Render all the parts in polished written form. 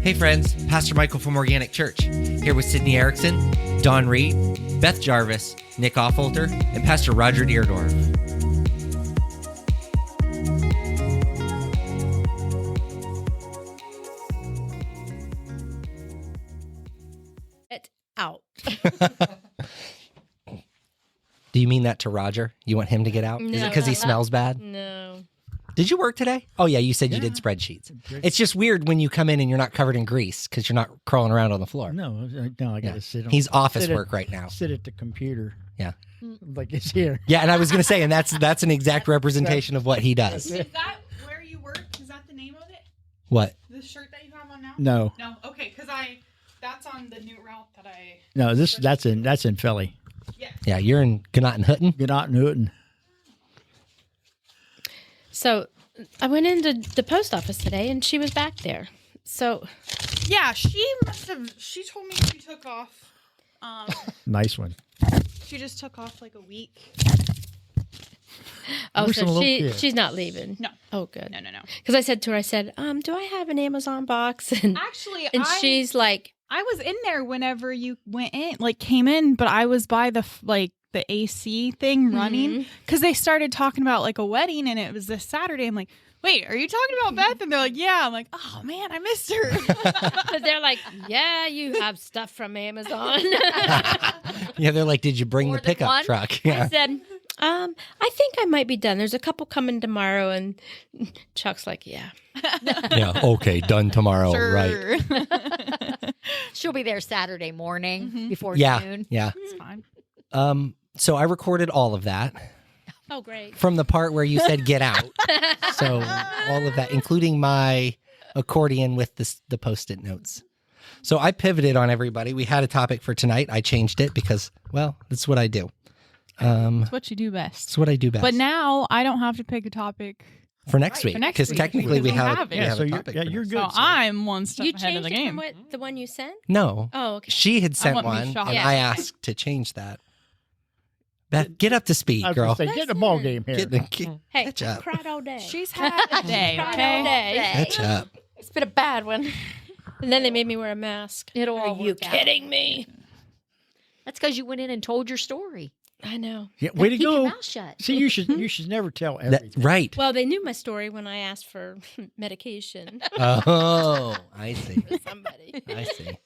Hey friends, Pastor Michael from Organic Church, here with Sydney Erickson, Don Reed, Beth Jarvis, Nick Offolter, and Pastor Roger Deerdorf. Get out. Do you mean that to Roger? You want him to get out? No. Is it because he smells bad? No. Did you work today? Oh yeah, you said you did spreadsheets. It's just weird when you come in and you're not covered in grease because you're not crawling around on the floor. No, I got to sit on. He's office work right now. Sit at the computer. Yeah. Like it's here. Yeah, and I was going to say, and that's an exact representation of what he does. Is that where you work? Is that the name of it? What? The shirt that you have on now? No. No. Okay, because that's on the new route that I. No, that's in Philly. Yeah. Yeah, you're in Gnadenhutten. Gnadenhutten. So I went into the post office today and she was back there. So Yeah, she told me she took off. Nice one. She just took off like a week. oh, Where's the little so kid? she's not leaving. No. Oh, good. No. Because I said to her, do I have an Amazon box? And Actually, she's like, I was in there whenever you went in, came in, but I was by the AC thing running because they started talking about like a wedding and it was this Saturday. I'm like, wait, are you talking about Beth? And they're like, yeah. I'm like, oh man, I missed her. but they're like, yeah, you have stuff from Amazon. Yeah, they're like, did you bring More the than pickup one? truck? Yeah. I said, I think I might be done. There's a couple coming tomorrow. And Chuck's like, yeah. Yeah, okay, done tomorrow, right. Sure. She'll be there Saturday morning before Yeah, noon. yeah. It's fine. So I recorded all of that Oh, great. from the part where you said get out. So all of that, including my accordion with the Post-it notes. So I pivoted on everybody. We had a topic for tonight. I changed it because, well, that's what I do. It's what you do best. It's what I do best. But now I don't have to pick a topic. for next week, for next because week, technically we because we have have it. we have so a you're, topic. yeah, for you're next good. So Sid. I'm one step You ahead of changed the it game. from the one you sent? No. Oh, okay. She had sent want to be one, shocked. and Yeah. I asked to change that. Beth, get up to speed, I was girl. gonna say, get in the ball game here. Hey, catch up. cried all day. She's had a day, Cried all okay? day. Catch up. It's been a bad one. And then they made me wear a mask. It'll all Are you work out. kidding me? That's because you went in and told your story. I know. Yeah, way to Keep your go. mouth shut. See, you should never tell everything. Right. Well, they knew my story when I asked for medication Oh, I see. for somebody. I see.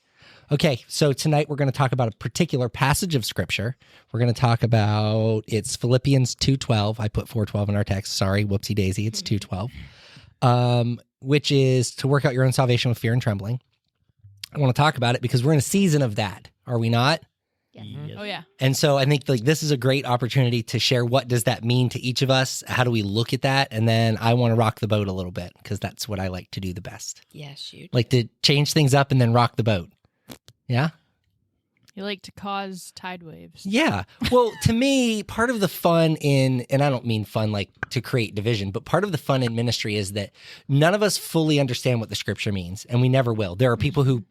Okay, so tonight we're going to talk about a particular passage of Scripture. We're going to talk about, it's Philippians 2:12. I put 4:12 in our text. Sorry, whoopsie daisy. It's 2:12, which is to work out your own salvation with fear and trembling. I want to talk about it because we're in a season of that, are we not? Yes. Oh, yeah. And so I think this is a great opportunity to share what does that mean to each of us? How do we look at that? And then I want to rock the boat a little bit because that's what I like to do the best. Yes, you. Like to change things up and then rock the boat. Yeah? You like to cause tide waves. Yeah. Well, to me, part of the fun and I don't mean fun like to create division, but part of the fun in ministry is that none of us fully understand what the Scripture means, and we never will. There are people who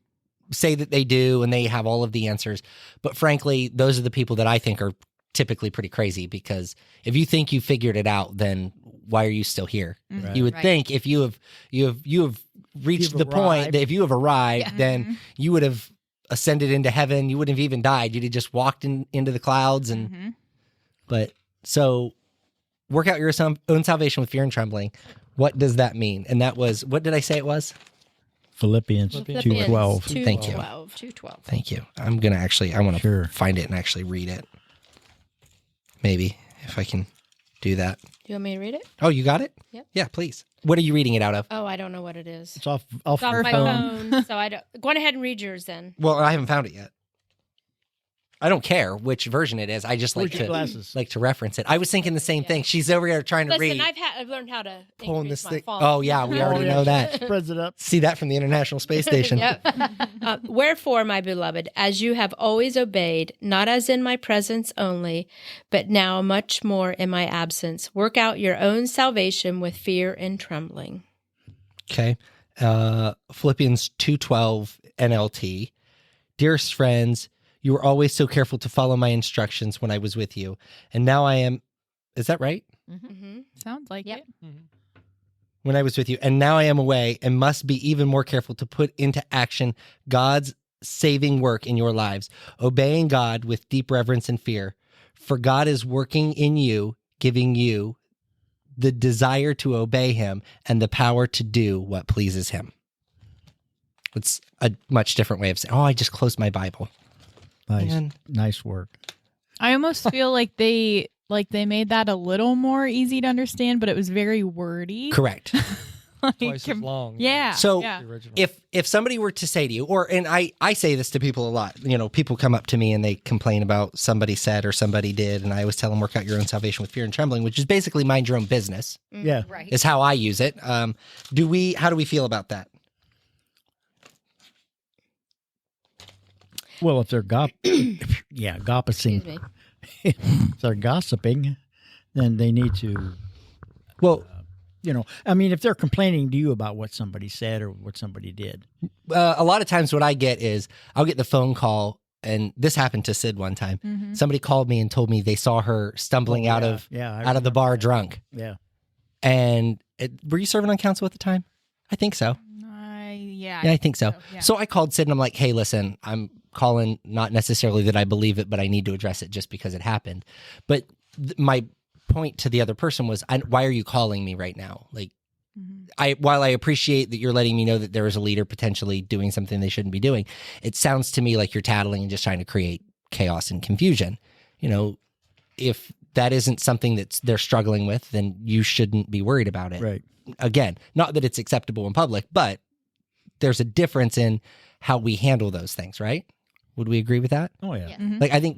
say that they do and they have all of the answers, but frankly, those are the people that I think are typically pretty crazy, because if you think you figured it out, then why are you still here? Right. You would Right. think if you have reached You've the point arrived. that if you have arrived, Yeah. then you would have ascended into heaven. You wouldn't have even died. You'd have just walked into the clouds. And but so work out your own salvation with fear and trembling. What does that mean? And that was, what did I say it was? Philippians 2:12. Thank you. 2:12. Thank you. I'm going to I want to Sure. find it and actually read it. Maybe if I can do that. Do you want me to read it? Oh, you got it? Yep. Yeah, please. What are you reading it out of? Oh, I don't know what it is. It's off It's off your my phone. phone, so I don't. Go on ahead and read yours then. Well, I haven't found it yet. I don't care which version it is. I just Where's your glasses? like to reference it. I was thinking the same thing. She's over here trying to Listen, read. I've learned how to Pulling increase this my thing. font. Oh, yeah, we already know that. Spreads it up. See that from the International Space Station. Yep. Wherefore, my beloved, as you have always obeyed, not as in my presence only, but now much more in my absence, work out your own salvation with fear and trembling. Okay. Philippians 2:12 NLT. Dearest friends, you were always so careful to follow my instructions when I was with you. And now I am, is that right? Mm-hmm. Sounds like Yep. it. when I was with you, and now I am away and must be even more careful to put into action God's saving work in your lives, obeying God with deep reverence and fear. For God is working in you, giving you the desire to obey him and the power to do what pleases him. It's a much different way of saying, I just closed my Bible. Nice work. I almost feel like they made that a little more easy to understand, but it was very wordy. Correct. Twice as long. Yeah. So yeah. The original. if somebody were to say to you, and I say this to people a lot, people come up to me and they complain about somebody said or somebody did, and I always tell them work out your own salvation with fear and trembling, which is basically mind your own business. Yeah. Right. Is how I use it. How do we feel about that? Well, if they're gossiping, Excuse me. if they're gossiping, then they need to. Well, if they're complaining to you about what somebody said or what somebody did. a lot of times what I get is I'll get the phone call, and this happened to Sid one time. Mm-hmm. Somebody called me and told me they saw her stumbling out of the bar drunk. Yeah. And were you serving on council at the time? I think so. Yeah, I think so. yeah. So I called Sid and I'm like, hey, listen, I'm calling not necessarily that I believe it, but I need to address it just because it happened. But my point to the other person was, why are you calling me right now? Like, while I appreciate that you're letting me know that there is a leader potentially doing something they shouldn't be doing, it sounds to me like you're tattling and just trying to create chaos and confusion. If that isn't something that they're struggling with, then you shouldn't be worried about it. Right. Again, not that it's acceptable in public, but there's a difference in how we handle those things, right? Would we agree with that? Oh, yeah. Yeah. Mhm. Like, I think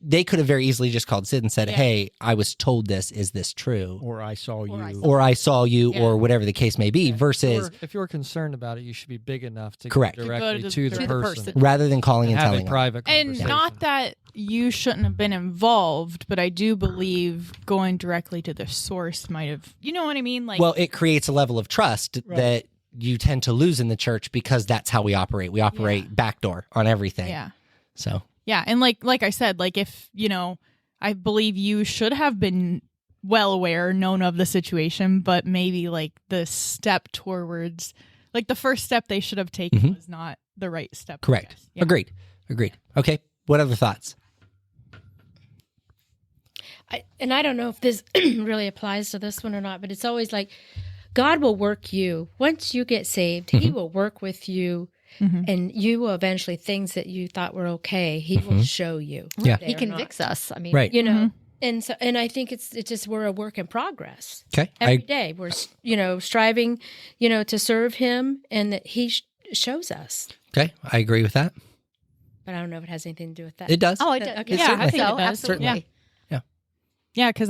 they could have very easily just called Sid and said, Yeah. hey, I was told this. Is this true? Or I saw you. Or I saw you, Yeah. or whatever the case may be, versus If you're concerned about it, you should be big enough to Correct. go To go directly to to the the person. person. rather than calling and Have telling a them. private And conversation. not that you shouldn't have been involved, but I do believe going directly to the source might have, you know what I mean? Like, Well, it creates a level of trust that you tend to lose in the church because that's how we operate. We operate backdoor on everything. yeah. So, Yeah, and like I said, like if, I believe you should have been well aware, known of the situation, but maybe like the step towards, like the first step they should have taken was not the right step. I correct. guess. Yeah. Agreed. Okay. What other thoughts? I don't know if this really applies to this one or not, but it's always like God will work you. Once you get saved, he will work with you. Mhm. And you will eventually, things that you thought were okay, he will show you. Yeah. they He are convicts us. I mean, Right. not. And I think it's just, we're a work in progress. Okay. Every day we're, striving, to serve him, and that he shows us. Okay. I agree with that. But I don't know if it has anything to do with that. It does. Oh, it does. Okay. Yeah, I think so. it does. Absolutely. Yeah. Yeah, because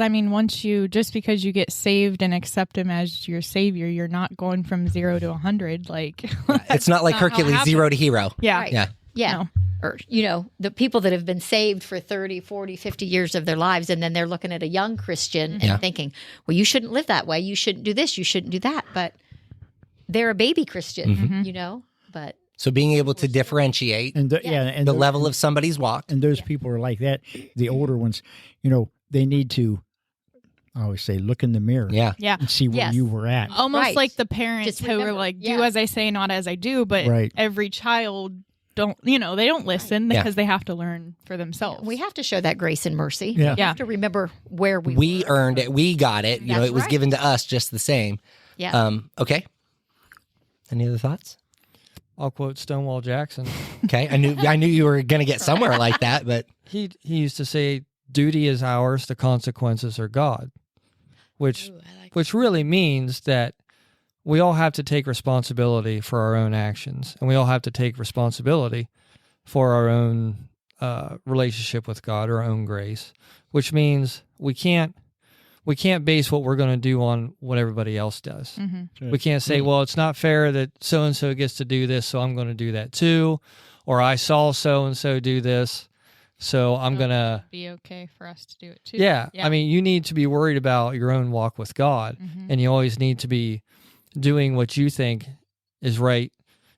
just because you get saved and accept him as your savior, you're not going from 0 to 100. Like, It's not like not how it Hercules, happens. 0 to hero. yeah. Right. Yeah. Yeah. No. Or, the people that have been saved for 30, 40, 50 years of their lives, and then they're looking at a young Christian and thinking, well, you shouldn't live that way. You shouldn't do this. You shouldn't do that. But they're a baby Christian, but So being able to differentiate And the level of somebody's walk. And those people are like that. The older ones, they need to, I always say, look in the mirror. Yeah. Yeah. And see where Yes. you were at. Almost Right. like the parents Just who are remember, like, do yeah. as I say, not as I do. But Right. every child they don't listen Yeah. because they have to learn for themselves. we have to show that grace and mercy. Yeah. We have to remember where We were. earned it. We got it. That's It was right. given to us just the same. Yeah. Okay. Any other thoughts? I'll quote Stonewall Jackson. Okay. I knew you were going to get somewhere like that, but He used to say, "Duty is ours; the consequences are God," which Ooh, I like which really means that we all have to take responsibility for our own actions, and we all have to take responsibility for our own relationship with God, our own grace. Which means we can't base what we're going to do on what everybody else does. Mhm. We can't say, well, it's not fair that so-and-so gets to do this, so I'm going to do that too. Or I saw so-and-so do this, so I'm going to... be okay for us to do it too. Yeah. I mean, you need to be worried about your own walk with God. And you always need to be doing what you think is right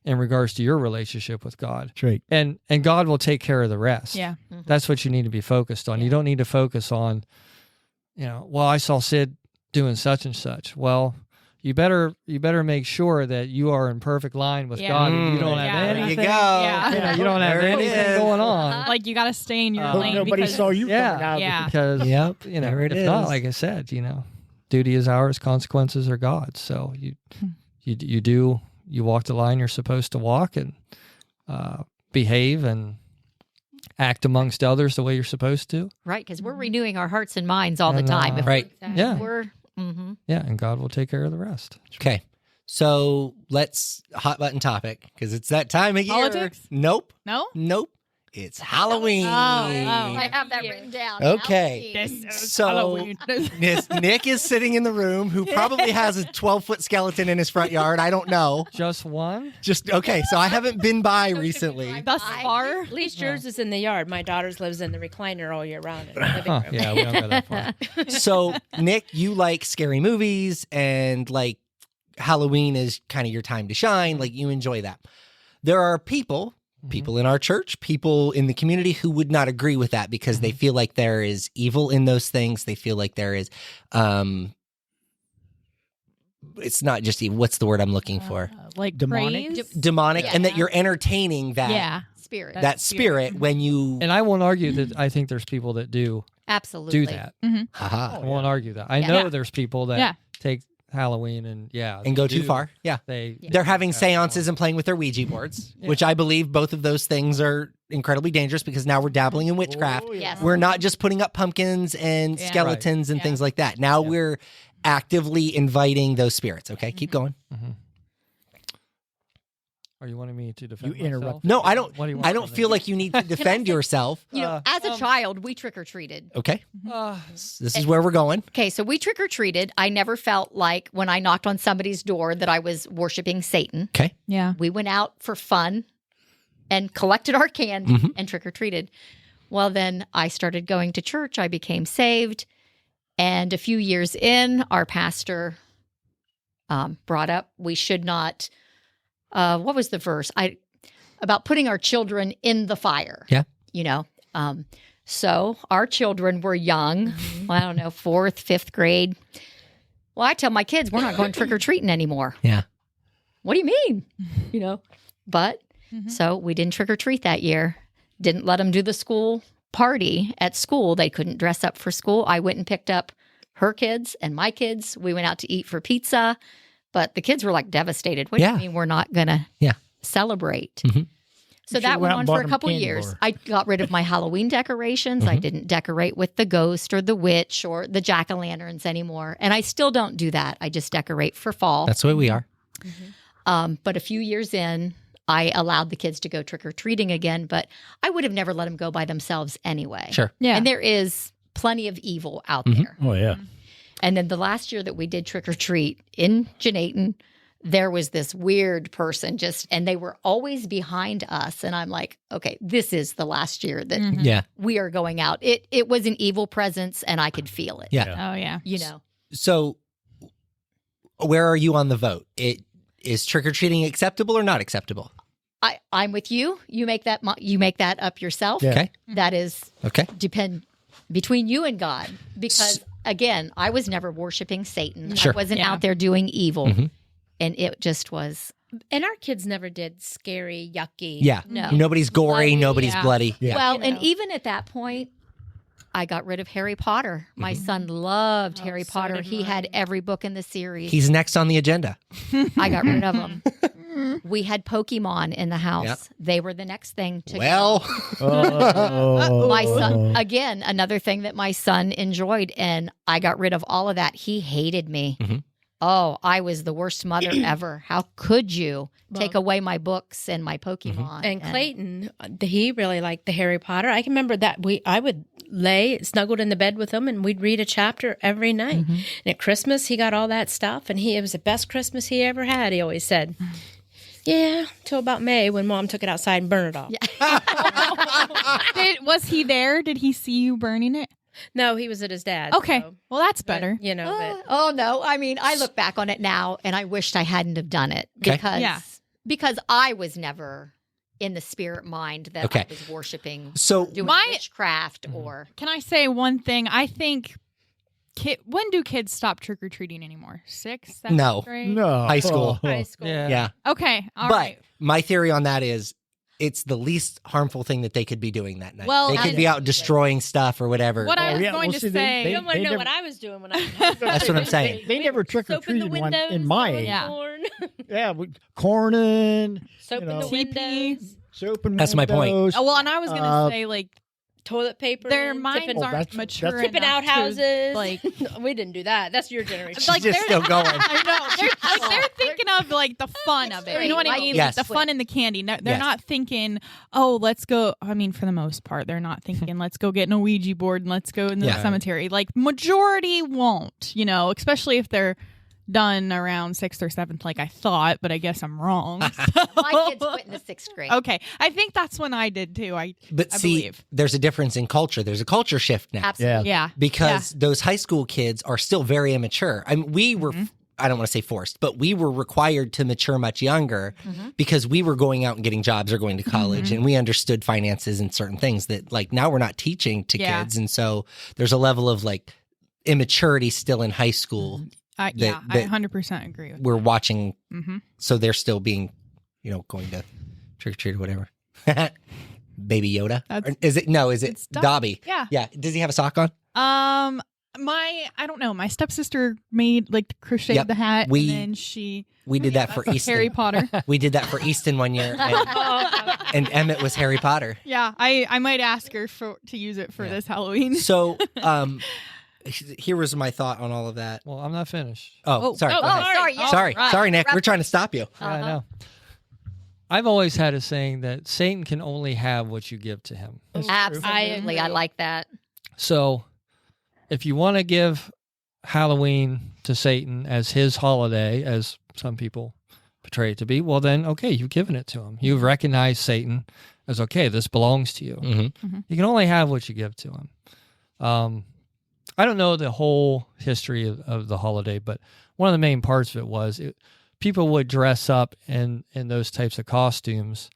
in regards to your relationship with God. That's right. And God will take care of the rest. Yeah. That's what you need to be focused on. You don't need to focus on, well, I saw Sid doing such and such. Well, you better make sure that you are in perfect line with God and you don't have Yeah. There you anything. go. Yeah. You don't have There it anything is. going on. Like you got to stay in your Hope lane. nobody because- saw you coming Yeah. out. Yeah. Because Yep. if There it not, is. like I said, duty is ours, consequences are God's. So you walk the line you're supposed to walk and behave and act amongst others the way you're supposed to. Right, because we're renewing our hearts and minds all the And, time. If Right. Yeah. we're Yeah, and God will take care of the rest. Okay. So let's hot button topic because it's that time of year. Politics? Nope. No? Nope. It's Halloween. I have that written down. Okay. Halloween. So Halloween. Nick is sitting in the room who probably has a 12-foot skeleton in his front yard. I don't know. Just one? Just okay. So I haven't been by recently. Thus far. At least yours is in the yard. My daughter's lives in the recliner all year round in the living Huh, room. yeah, we don't go that far. So Nick, you like scary movies and like Halloween is kind of your time to shine. Like you enjoy that. There are people in our church, people in the community who would not agree with that because they feel like there is evil in those things. They feel like there is, it's not just evil. What's the word I'm looking for? Like Demonic? praise? Demonic, Yeah. and that you're entertaining that Yeah. Spirit. that spirit when you. And I won't argue that I think there's people that do Absolutely. that. Haha. I won't argue that. I Yeah. know Yeah. there's people that Yeah. take Halloween and and go too far. Yeah. They They're having seances and playing with their Ouija boards, which I believe both of those things are incredibly dangerous because now we're dabbling in witchcraft. Yes. We're not just putting up pumpkins and Yeah. skeletons and things like that. Now we're actively inviting those spirits. Okay, keep going. Are you wanting me to defend You interrupt. myself? No, I don't. What do you want I don't from feel me? like you need to defend yourself. You know, as a child, we trick or treated. Okay, Uh, this is where we're going. Okay, so we trick or treated. I never felt like when I knocked on somebody's door that I was worshiping Satan. Okay, Yeah. We went out for fun and collected our candy and trick or treated. Well, then I started going to church. I became saved. And a few years in, our pastor brought up we should not, what was the verse? About putting our children in the fire. Yeah. You know, so our children were young. Well, I don't know, 4th, 5th grade. Well, I tell my kids, we're not going trick or treating anymore. Yeah. What do you mean? You know, but so we didn't trick or treat that year. Didn't let them do the school party at school. They couldn't dress up for school. I went and picked up her kids and my kids. We went out to eat for pizza, but the kids were like devastated. What do Yeah. you mean we're not going to Yeah. celebrate? Mhm. So You that should've went went out on and for bought a them couple candy years. bar. I got rid of my Halloween decorations. I didn't decorate with the ghost or the witch or the jack-o'-lanterns anymore. And I still don't do that. I just decorate for fall. That's the way we are. But a few years in, I allowed the kids to go trick-or-treating again, but I would have never let them go by themselves anyway. Sure. Yeah. And there is plenty of evil out there. Oh, yeah. And then the last year that we did trick-or-treat in Janayton, there was this weird person and they were always behind us. And I'm like, okay, this is the last year that Yeah. we are going out. It was an evil presence and I could feel it. Yeah. Oh, yeah. You know, So, where are you on the vote? Is trick or treating acceptable or not acceptable? I'm with you. You make that up yourself. Yeah. Okay. That is Okay. depend between you and God. Because again, I was never worshiping Satan. Sure. I wasn't Yeah. out there doing evil. Mhm. And it just was And our kids never did scary, yucky. Yeah. No. Nobody's gory. Bloody, Nobody's yeah. bloody. Yeah. well, You and know. even at that point, I got rid of Harry Potter. My son loved Harry so Potter. did He had mine. every book in the series. He's next on the agenda. I got rid of them. We had Pokemon in the house. Yep. They were the next thing to Well, Oh. my son, again, another thing that my son enjoyed, and I got rid of all of that. He hated me. Mhm. Oh, I was the worst mother ever. How could you take Well- away my books and my Pokemon? And Clayton, he really liked the Harry Potter. I can remember that I would lay snuggled in the bed with him, and we'd read a chapter every night. And at Christmas, he got all that stuff, and it was the best Christmas he ever had. He always said, "Yeah," till about May when Mom took it outside and burned it off. Was he there? Did he see you burning it? No, he was at his dad's. Okay. so- Well, that's but, better. you know, but Oh no! I mean, I look back on it now, and I wished I hadn't have done it Okay. because I was never in the spirit mind that Okay. I was worshiping, so doing My- witchcraft or Can I say one thing? I think when do kids stop trick or treating anymore? 6th, 7th No. grade? No. High school. High school. Yeah. Okay. All but right. my theory on that is it's the least harmful thing that they could be doing that night. Well, they could be out destroying stuff or whatever. What I was yeah, going well, to see, say. they- You don't want to know never- what I was doing when I was That's what I'm saying. They never trick or Soap in the treated in windows, my throwing age. Yeah. corn, Yeah, corning, soap You in know. the windows, soap and That's my point. windows. Oh, well, and I was going to say, like, toilet paper. their and minds tipping, Oh, aren't that's- mature that's- tipping enough outhouses. to, like, we didn't do that. That's your generation. She's like, just they're- still going. I know. They're thinking of, like, the fun of it. You know what I mean? Yes. Like, the fun and the candy. No, they're Yes. not thinking, oh, let's go. I mean, for the most part, they're not thinking, let's go get an Ouija board and let's go in the Yeah. cemetery. Like, majority won't, especially if they're done around 6th or 7th, like I thought, but I guess I'm wrong. My kids quit in the 6th grade. Okay. I think that's when I did too. But I see, believe. there's a difference in culture. There's a culture shift now. Absolutely. Yeah. Because those high school kids are still very immature. I mean, we were, I don't want to say forced, but we were required to mature much younger because we were going out and getting jobs or going to college and we understood finances and certain things that like now we're not teaching to Yeah. kids. And so there's a level of like immaturity still in high school. I that- 100% agree with We're watching. Mm-hmm. So they're still being, going to trick or treat or whatever. Baby Yoda. That's- Or is it? No, is it It's Dobby? Yeah. Yeah. Does he have a sock on? I don't know. My stepsister made like crocheted Yep. the hat, We- and then she We did that for Easton. Harry Potter. We did that for Easton one year, and Emmett was Harry Potter. Yeah, I might ask her to use it for this Halloween. So, here was my thought on all of that. Well, I'm not finished. Oh, sorry. oh, go ahead. sorry. Yeah. Sorry, Right. sorry, Nick. Wrap- We're trying to stop you. Yeah, I know. I've always had a saying that Satan can only have what you give to him. Absolutely. I like that. So if you want to give Halloween to Satan as his holiday, as some people portray it to be, well, then, okay, you've given it to him. You've recognized Satan as, okay, this belongs to you. Mm-hmm. You can only have what you give to him. I don't know the whole history of the holiday, but one of the main parts of it was people would dress up in those types of costumes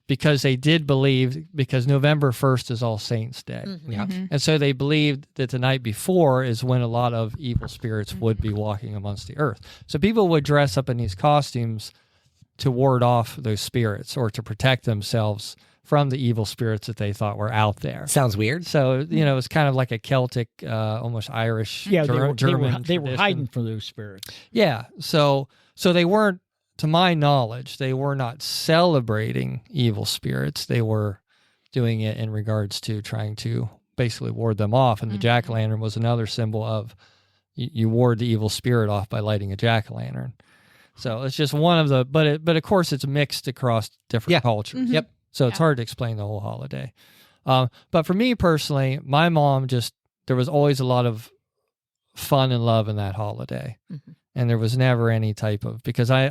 because they did believe, because November 1st is All Saints Day. Yeah. And so they believed that the night before is when a lot of evil spirits would be walking amongst the earth. So people would dress up in these costumes to ward off those spirits or to protect themselves from the evil spirits that they thought were out there. Sounds weird. So, it's kind of like a Celtic, almost Irish, Yeah, German they were tradition. hiding from those spirits. Yeah. So they weren't, to my knowledge, they were not celebrating evil spirits. They were doing it in regards to trying to basically ward them off. And the jack-o'-lantern was another symbol of you ward the evil spirit off by lighting a jack-o'-lantern. So it's just one of the, but of course it's mixed across different cultures. Yep. So it's hard to explain the whole holiday. But for me personally, my mom there was always a lot of fun and love in that holiday. And there was never any type of, because I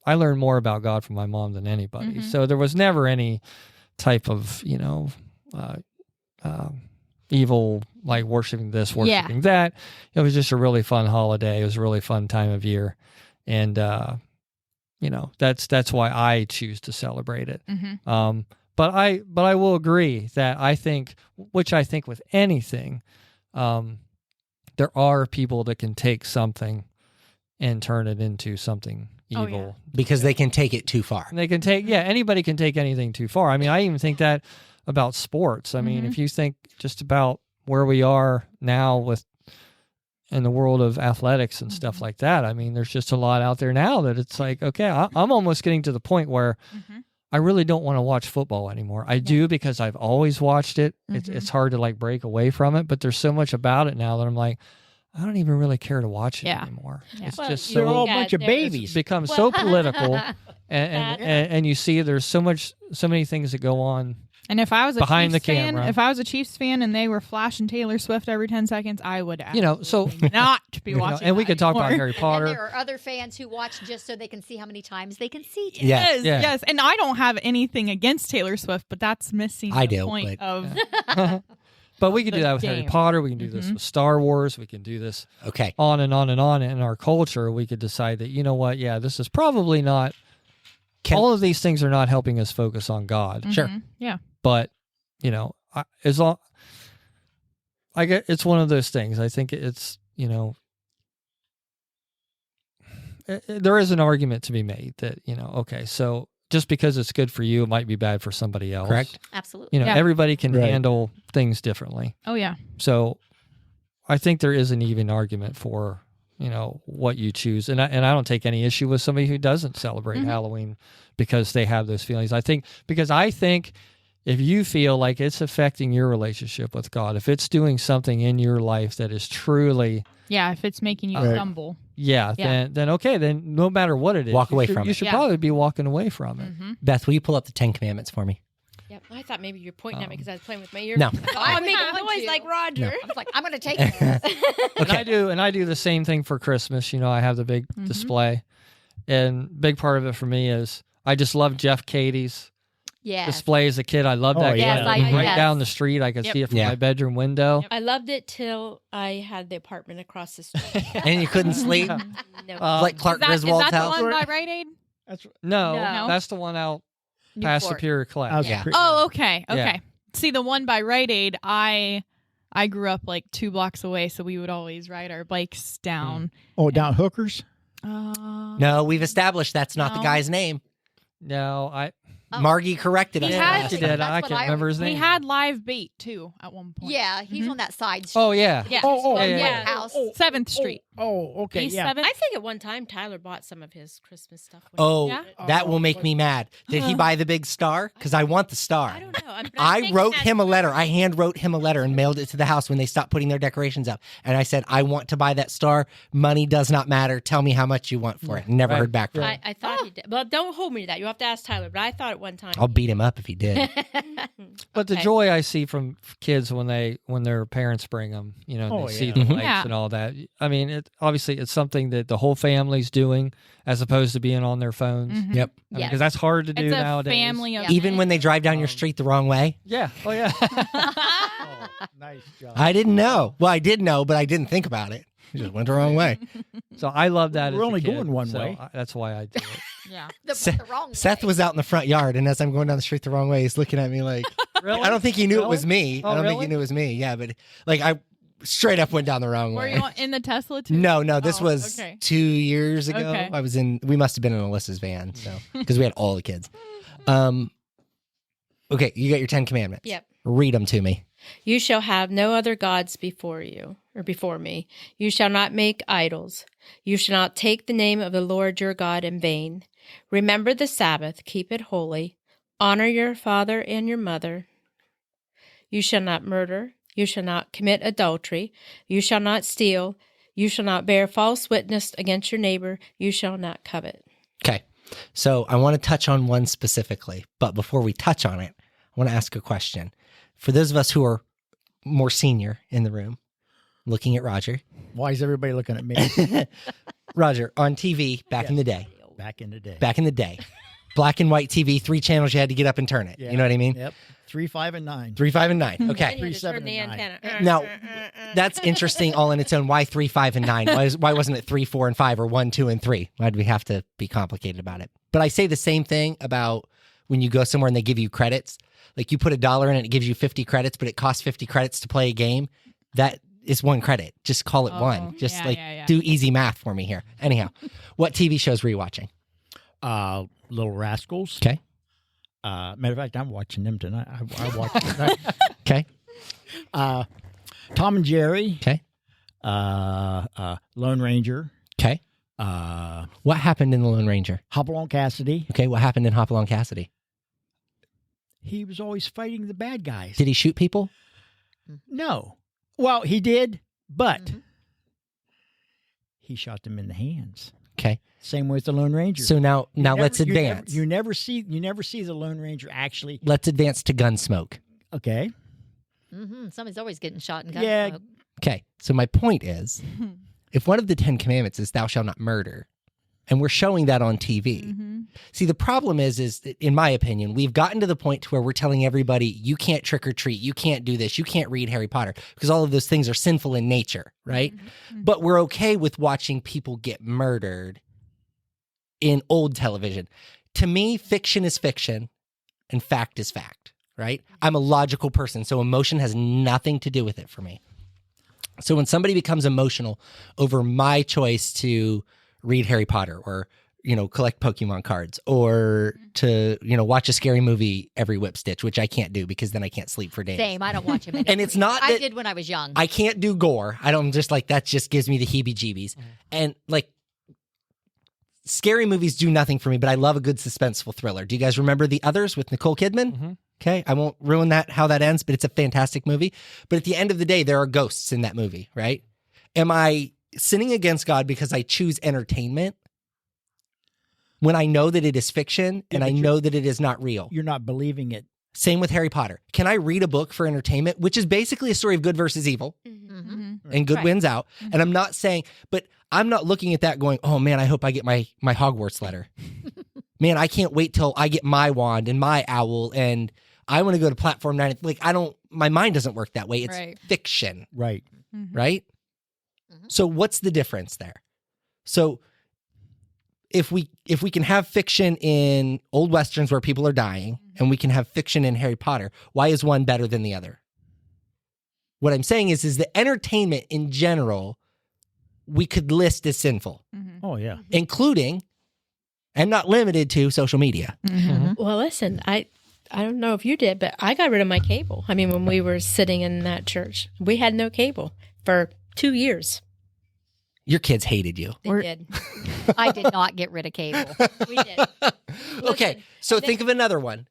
learned more about God from my mom than anybody. So there was never any type of, evil, like worshiping this, worshiping that. It was just a really fun holiday. It was a really fun time of year. And, that's why I choose to celebrate it. But I will agree that I think with anything, there are people that can take something and turn it into something evil. Because they can take it too far. And they can take, anybody can take anything too far. I mean, I even think that about sports. I mean, if you think just about where we are now in the world of athletics and stuff like that, I mean, there's just a lot out there now that it's like, okay, I'm almost getting to the point where I really don't want to watch football anymore. I do because I've always watched it. It's hard to like break away from it, but there's so much about it now that I'm like, I don't even really care to watch it anymore. Yeah. It's Well, just They're so all a bunch of there's- babies. it's become so political, and you see there's so many things that go on. And if I was a Behind Chiefs the fan, camera. if I was a Chiefs fan and they were flashing Taylor Swift every 10 seconds, I would So not be watching. and we that could talk about anymore. Harry And Potter. there are other fans who watch just so they can see how many times they can see Taylor. Yeah. Yes, yes. And I don't have anything against Taylor Swift, but that's missing I the do, point but- of But we could do the that with Harry game. Potter. We can do this with Star Wars. We can do this Okay. on and on and on. In our culture, we could decide that, you know what? Yeah, this is probably not. All of these things are not helping us focus on God. Sure. Yeah. But as long I get it's one of those things. I think it's, there is an argument to be made that, okay, so just because it's good for you, it might be bad for somebody else. Correct. Absolutely. Yeah. Everybody can Right. handle things differently. Oh yeah. So I think there is an even argument for, what you choose. And I don't take any issue with somebody who doesn't celebrate Halloween because they have those feelings. I think if you feel like it's affecting your relationship with God, if it's doing something in your life that is truly, Yeah, if it's making you Right. stumble. then okay, then no matter what it is, Walk away you should, from you it. should Yeah. probably be walking away from it. Mm-hmm. Beth, will you pull up the 10 Commandments for me? Yep. I thought maybe you're pointing at me because I was playing with my ear. No. Oh, I make a I want noise to. like Roger. I was like, I'm going to take it. And I do the same thing for Christmas. I have the big display, and big part of it for me is I just love Jeff Katie's Yes. display as a kid. I love that. yeah. Yes, right yes. down the street. I could Yep. see it from Yeah. my bedroom window. I loved it till I had the apartment across the street. And you couldn't sleep? No. Like Clark Is Griswold's that house? the one by Rite Aid? That's No, No. that's the one out past Newport. Superior Collect. I was Yeah. pretty- Oh, okay. Okay. Yeah. See, the one by Rite Aid, I grew up like 2 blocks away, so we would always ride our bikes down. Oh, down Hookers. No, we've established that's not the No. guy's name. No, I Oh. Margie corrected us. He last had- time. she did. That's I what can't I remember his We name. had live bait too at one point. Yeah, he's on that side street. Oh yeah. Yeah. Oh, Yeah, yeah, yeah. yeah. House. 7th Street. Oh, okay. East Yeah. 7th. I think at one time Tyler bought some of his Christmas stuff. when he Oh, did it. that will make me mad. Did he buy the big star? Because I want the star. I don't know. I wrote him a letter. I hand wrote him a letter and mailed it to the house when they stopped putting their decorations up. And I said, I want to buy that star. Money does not matter. Tell me how much you want for it. Never Right. heard back from him. I thought he did. Well, don't hold me to that. You have to ask Tyler. But I thought at one time. I'll beat him up if he did. But the Okay. joy I see from kids when their parents bring them, and Oh, they see yeah. the Mhm. lights Yeah. and all that. I mean, obviously it's something that the whole family's doing as opposed to being on their phones. Mhm. Yep. Yes. Because that's hard to do It's a nowadays. family Yeah. of Even when they drive down your street the wrong way. Yeah. Oh yeah. Oh, nice job. I didn't know. Well, I did know, but I didn't think about it. It just went the wrong way. So I love that. We're as a only kid, going one so way. that's why I do it. Yeah. The wrong Seth way. was out in the front yard, and as I'm going down the street the wrong way, he's looking at me like, Really? I don't think he knew it was Really? me. Oh, I don't think really? he knew it was me. Yeah, but like I straight up went down the wrong Were way. you in the Tesla too? No, this Oh, was okay. 2 years ago. Okay. We must have been in Alyssa's van, so because we had all the kids. Okay, you got your 10 commandments. Yep. Read them to me. You shall have no other gods before you or before me. You shall not make idols. You shall not take the name of the Lord your God in vain. Remember the Sabbath, keep it holy. Honor your father and your mother. You shall not murder. You shall not commit adultery. You shall not steal. You shall not bear false witness against your neighbor. You shall not covet. Okay, so I want to touch on one specifically, but before we touch on it, I want to ask a question. For those of us who are more senior in the room, looking at Roger. Why is everybody looking at me? Roger, on TV back in the day, Back in the day. black and white TV, 3 channels, you had to get up and turn it. Yeah. You know what I mean? Yep. 3, 5, and 9. 3, 5, and 9. And Okay. you 3, just turn 7, the and 9. antenna. Now, that's interesting all on its own. Why 3, 5, and 9? Why wasn't it 3, 4, and 5 or 1, 2, and 3? Why do we have to be complicated about it? But I say the same thing about when you go somewhere and they give you credits. Like you put $1 in it, it gives you 50 credits, but it costs 50 credits to play a game. That is 1 credit. Just call it 1. Just yeah. do easy math for me here. Anyhow, what TV shows were you watching? Little Rascals. Okay. Matter of fact, I'm watching them tonight. I watched them tonight. Okay. Tom and Jerry. Okay. Lone Ranger. Okay. What happened in The Lone Ranger? Hopalong Cassidy. Okay. What happened in Hopalong Cassidy? He was always fighting the bad guys. Did he shoot people? No. Well, he did, but he shot them in the hands. Okay. Same with the Lone Ranger. So now let's You advance. never see the Lone Ranger actually. Let's advance to Gunsmoke. Okay. Somebody's always getting shot in Yeah. Gunsmoke. Okay. So my point is, if one of the 10 commandments is thou shalt not murder, and we're showing that on TV. See, the problem is that, in my opinion, we've gotten to the point to where we're telling everybody, you can't trick or treat, you can't do this, you can't read Harry Potter, because all of those things are sinful in nature, right? But we're okay with watching people get murdered in old television. To me, fiction is fiction and fact is fact, right? I'm a logical person, so emotion has nothing to do with it for me. So when somebody becomes emotional over my choice to read Harry Potter or, collect Pokemon cards or to, watch a scary movie every whip stitch, which I can't do because then I can't sleep for days. Same. I don't watch them. And it's not I that did when I was young. I can't do gore. I don't just that just gives me the heebie-jeebies. And scary movies do nothing for me, but I love a good suspenseful thriller. Do you guys remember The Others with Nicole Kidman? Okay, I won't ruin how that ends, but it's a fantastic movie. But at the end of the day, there are ghosts in that movie, right? Am I sinning against God because I choose entertainment when I know that it is fiction and I know that it is not real? You're not believing it. Same with Harry Potter. Can I read a book for entertainment, which is basically a story of good versus evil, and good wins out? And I'm not saying, but I'm not looking at that going, oh man, I hope I get my Hogwarts letter. Man, I can't wait till I get my wand and my owl and I want to go to platform 9. My mind doesn't work that way. It's fiction. Right. Right? So what's the difference there? So if we can have fiction in old Westerns where people are dying and we can have fiction in Harry Potter, why is one better than the other? What I'm saying is that entertainment in general, we could list as sinful. Oh, yeah. Including, and not limited to, social media. Well, listen, I don't know if you did, but I got rid of my cable. I mean, when we were sitting in that church, we had no cable for 2 years. Your kids hated you. They did. I did not get rid of cable. We did. Okay, so think of another one.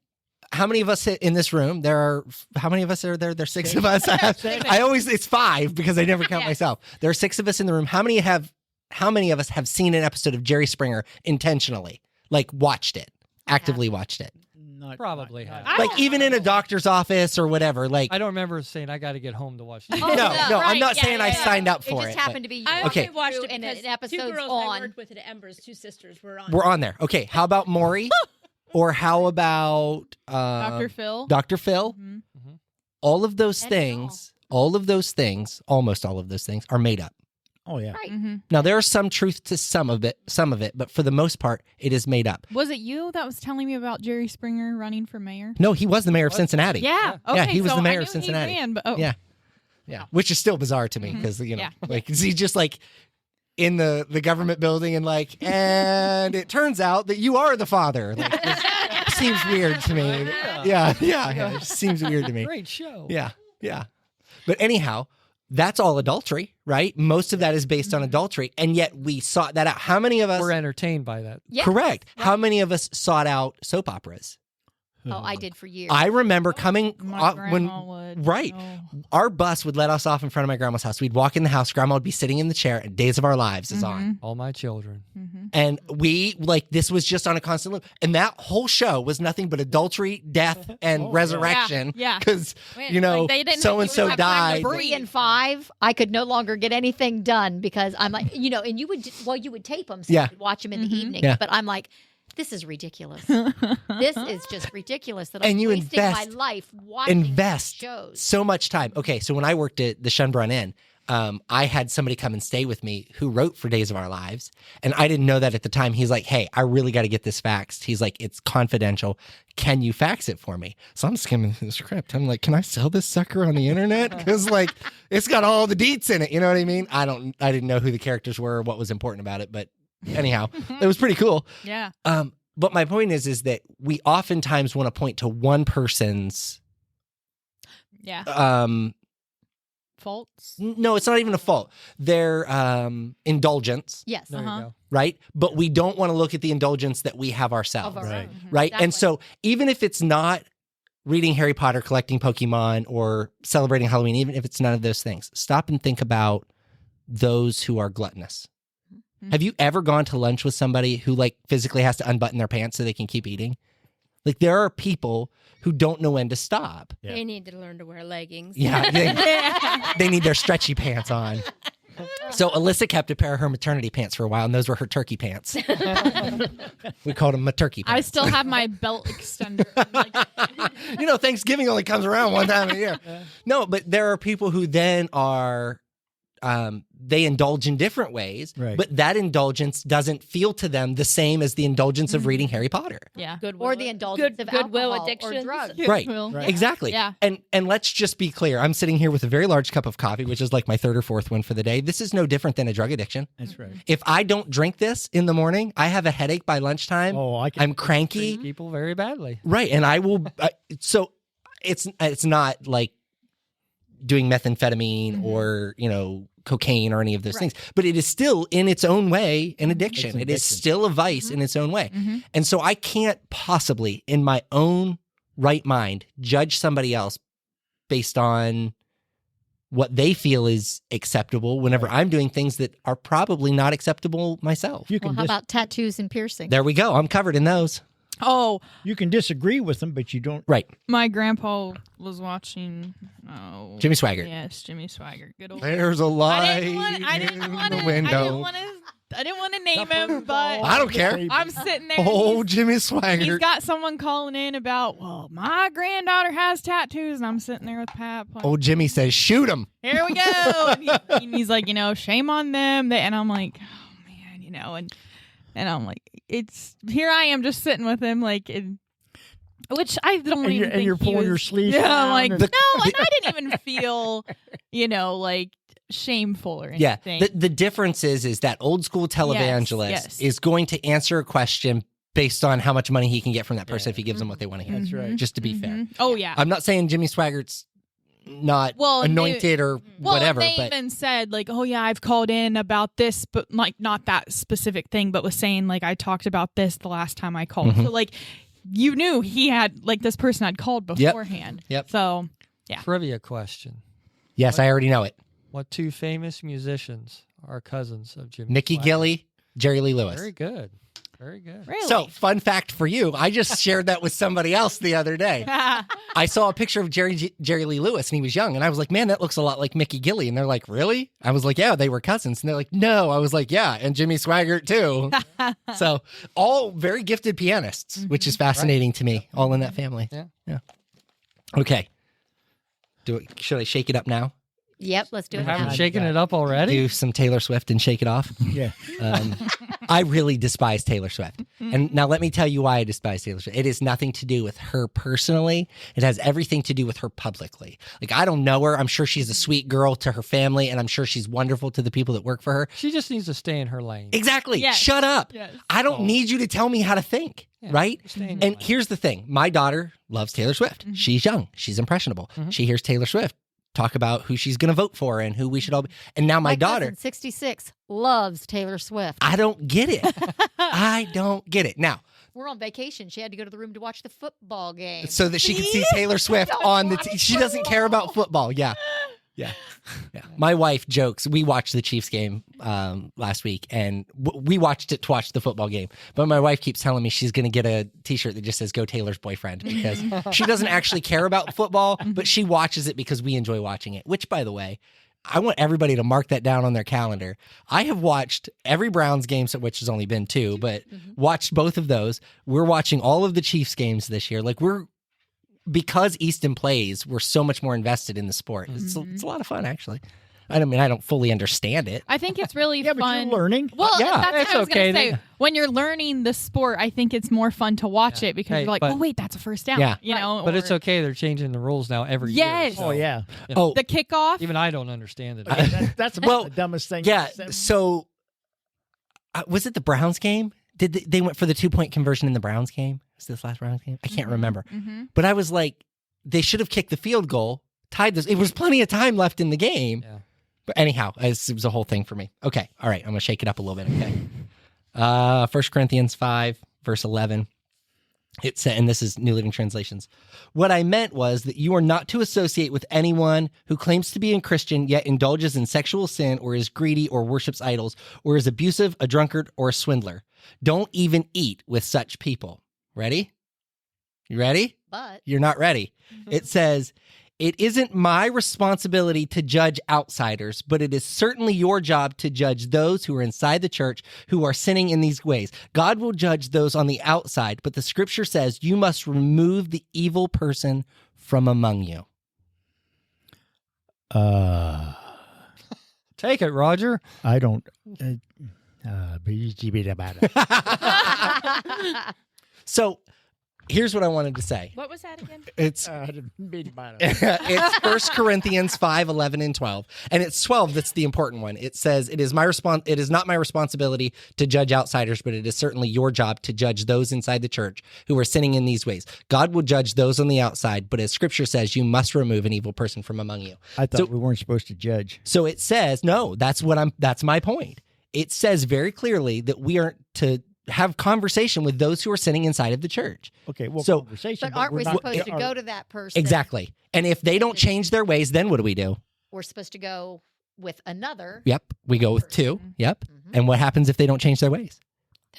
How many of us in this room? How many of us are there? There's 6 of us. It's 5 because I never count myself. There are 6 of us in the room. How many of us have seen an episode of Jerry Springer intentionally? Watched it, actively watched it. Probably have. Even in a doctor's office or whatever. I don't remember saying I got to get home to watch TV. No, I'm not saying I signed up for it. It just happened to be. I Okay. only watched it And because an episode's 2 girls on. I worked with at Embers, 2 sisters were on. We're on there. Okay, how about Maury? Or how about Dr. Phil. Dr. Phil? All of those And things, almost all of those things are made up. Oh, yeah. Right. Now, there is some truth to some of it, but for the most part, it is made up. Was it you that was telling me about Jerry Springer running for mayor? No, he was the mayor of Cincinnati. Yeah. Yeah, Okay, he was so the mayor I of knew Cincinnati. He ran, but, Yeah. Yeah, which is still bizarre to me because, is he just in the government building and and it turns out that you are the father. It seems weird to me. Yeah. It just seems weird to me. Great show. Yeah. But anyhow, that's all adultery, right? Most of that is based on adultery, and yet we sought that out. How many of us We're entertained by that. Yes. Correct. How many of us sought out soap operas? Oh, I did for years. I remember coming my when grandma would. right. Oh. Our bus would let us off in front of my grandma's house. We'd walk in the house. Grandma would be sitting in the chair, and Days of Our Lives is on. All my children. And we, this was just on a constant loop. And that whole show was nothing but adultery, death, and resurrection. Yeah. Because, They didn't so-and-so have time to died. 3 and 5, I could no longer get anything done because I'm like, and you would tape them so Yeah. you could watch them in the evening. Yeah. But I'm like, this is ridiculous. This is just ridiculous that I'm And you wasting my invest- life watching these shows. so much time. Okay, so when I worked at the Schönbrunn Inn, I had somebody come and stay with me who wrote for Days of Our Lives. And I didn't know that at the time. He's like, hey, I really got to get this faxed. He's like, it's confidential. Can you fax it for me? So I'm skimming through the script. I'm like, can I sell this sucker on the internet? Because it's got all the deets in it. You know what I mean? I didn't know who the characters were or what was important about it. But anyhow, it was pretty cool. Yeah. But my point is that we oftentimes want to point to one person's Yeah. Faults. no, it's not even a fault. Their indulgence, Yes. There you go. right? But we don't want to look at the indulgence that we have ourselves, Of our Right. own. right? And Exactly. so even if it's not reading Harry Potter, collecting Pokemon, or celebrating Halloween, even if it's none of those things, stop and think about those who are gluttonous. Have you ever gone to lunch with somebody who physically has to unbutton their pants so they can keep eating? There are people who don't know when to stop. Yeah. They need to learn to wear leggings. Yeah, they need their stretchy pants on. So Alyssa kept a pair of her maternity pants for a while, and those were her turkey pants. We called them turkey I pants. still have my belt extender. Thanksgiving only comes around one time a year. No, but there are people who then are they indulge in different ways, Right. but that indulgence doesn't feel to them the same as the indulgence of reading Harry Potter. Yeah. Or the indulgence of goodwill alcohol or addictions. drugs. Right. Right. Exactly. Yeah. And let's just be clear. I'm sitting here with a very large cup of coffee, which is like my third or fourth one for the day. This is no different than a drug addiction. That's right. If I don't drink this in the morning, I have a headache by lunchtime. I'm cranky. People very badly. Right. And I will. So it's not like doing methamphetamine or, cocaine or any of those things, but it is still in its own way an addiction. It is still a vice in its own way. And so I can't possibly in my own right mind judge somebody else based on what they feel is acceptable whenever I'm doing things that are probably not acceptable myself. You can How about tattoos and piercings? There we go. I'm covered in those. Oh, you can disagree with them, but you don't. Right. my grandpa was watching. Oh, Jimmy Swaggart. Yes, Jimmy Swaggart. Good old. There's a light I didn't in want the to. window. I didn't want to name him, but I don't care. I'm sitting there. Oh, Jimmy He's Swaggart. got someone calling in about, well, my granddaughter has tattoos, and I'm sitting there with Pat. Oh, Jimmy says, shoot him. Here we go. And he's like, shame on them. And I'm like, oh man, and I'm like, it's here. I am just sitting with him, like, which I don't And even. you're, think you're he pulling was, your sleeves. Yeah, I'm down like, and- no, and I didn't even feel, like shameful or Yeah. anything. The difference is that old school televangelist yes. is going to answer a question based on how much money he can get from that person if he gives them what they want to hear. That's right. Just to be fair. Oh yeah. I'm not saying Jimmy Swaggart's not Well, anointed or whatever, they but even said like, oh yeah, I've called in about this, but like not that specific thing, but was saying like I talked about this the last time I called. Mm-hmm. So like you knew he had like this person had called beforehand. Yep. So yeah. Trivia question. yes, I already know it. What two famous musicians are cousins of Jimmy Nikki Swaggart? Gilly, Jerry Lee Lewis. Very good. Very good. Really? So, fun fact for you, I just shared that with somebody else the other day. I saw a picture of Jerry Lee Lewis and he was young. And I was like, man, that looks a lot like Mickey Gilly. And they're like, really? I was like, yeah, they were cousins. And they're like, no. I was like, yeah, and Jimmy Swaggart too. So all very gifted pianists, which is fascinating to me, all in that family. Yeah. Okay. Should I shake it up now? Yep, let's do We it haven't now. shaken it up already. Do some Taylor Swift and shake it off? Yeah. I really despise Taylor Swift. And now let me tell you why I despise Taylor Swift. It has nothing to do with her personally. It has everything to do with her publicly. Like, I don't know her. I'm sure she's a sweet girl to her family, and I'm sure she's wonderful to the people that work for her. She just needs to stay in her lane. Exactly. Yes. Shut up. Yes. I don't need you to tell me how to think, Yeah, right? stay in your And lane. here's the thing. My daughter loves Taylor Swift. She's young. She's impressionable. She hears Taylor Swift talk about who she's going to vote for and who we should all be. And now my daughter, cousin, 66, loves Taylor Swift. I don't get it. I don't get it. Now, We're on vacation. She had to go to the room to watch the football game. so that she can see Taylor Swift on the she doesn't care about football. Yeah. My wife jokes. We watched the Chiefs game last week, and we watched it to watch the football game. But my wife keeps telling me she's going to get a T-shirt that just says "Go Taylor's boyfriend" because she doesn't actually care about football, but she watches it because we enjoy watching it. Which, by the way, I want everybody to mark that down on their calendar. I have watched every Browns game, which has only been 2, but watched both of those. We're watching all of the Chiefs games this year. Like because Easton plays, we're so much more invested in the sport. It's a lot of fun, actually. I don't fully understand it. I think it's really Yeah, fun. but you're learning. Well, Yeah, that's it's what I was okay. gonna say. When you're learning the sport, I think it's more fun to watch it because Hey, you're like, but- oh wait, that's a first down. Yeah. You know, But it's or okay. They're changing the rules now every Yes. year. so Oh yeah. Oh, The kickoff. Even I don't understand it. That's about Well, the dumbest thing. yeah. I've So, was it the Browns game? Did they went for the 2-point conversion in the Browns game? Was this last Browns game? I can't remember. But I was like, they should have kicked the field goal, tied this. It was plenty of time left in the game. Yeah. But anyhow, it was a whole thing for me. Okay. All right. I'm going to shake it up a little bit. Okay. 1 Corinthians 5, verse 11. It said, and this is New Living Translations. What I meant was that you are not to associate with anyone who claims to be a Christian yet indulges in sexual sin or is greedy or worships idols or is abusive, a drunkard, or a swindler. Don't even eat with such people. Ready? You ready? But You're not ready. It says, it isn't my responsibility to judge outsiders, but it is certainly your job to judge those who are inside the church who are sinning in these ways. God will judge those on the outside, but the scripture says you must remove the evil person from among you. Take it, Roger. I don't. So here's what I wanted to say. What was that again? It's 1 Corinthians 5, 11, and 12. And it's 12 that's the important one. It says, it is not my responsibility to judge outsiders, but it is certainly your job to judge those inside the church who are sinning in these ways. God will judge those on the outside, but as scripture says, you must remove an evil person from among you. I thought we weren't supposed to judge. So it says, no, that's my point. It says very clearly that we aren't to have conversation with those who are sinning inside of the church. Okay, well, So- conversation. But aren't we we're not- supposed to go to that person? Exactly. And if they don't change their ways, then what do we do? We're supposed to go with another. Yep. We go with 2. Yep. Mhm. And what happens if they don't change their ways?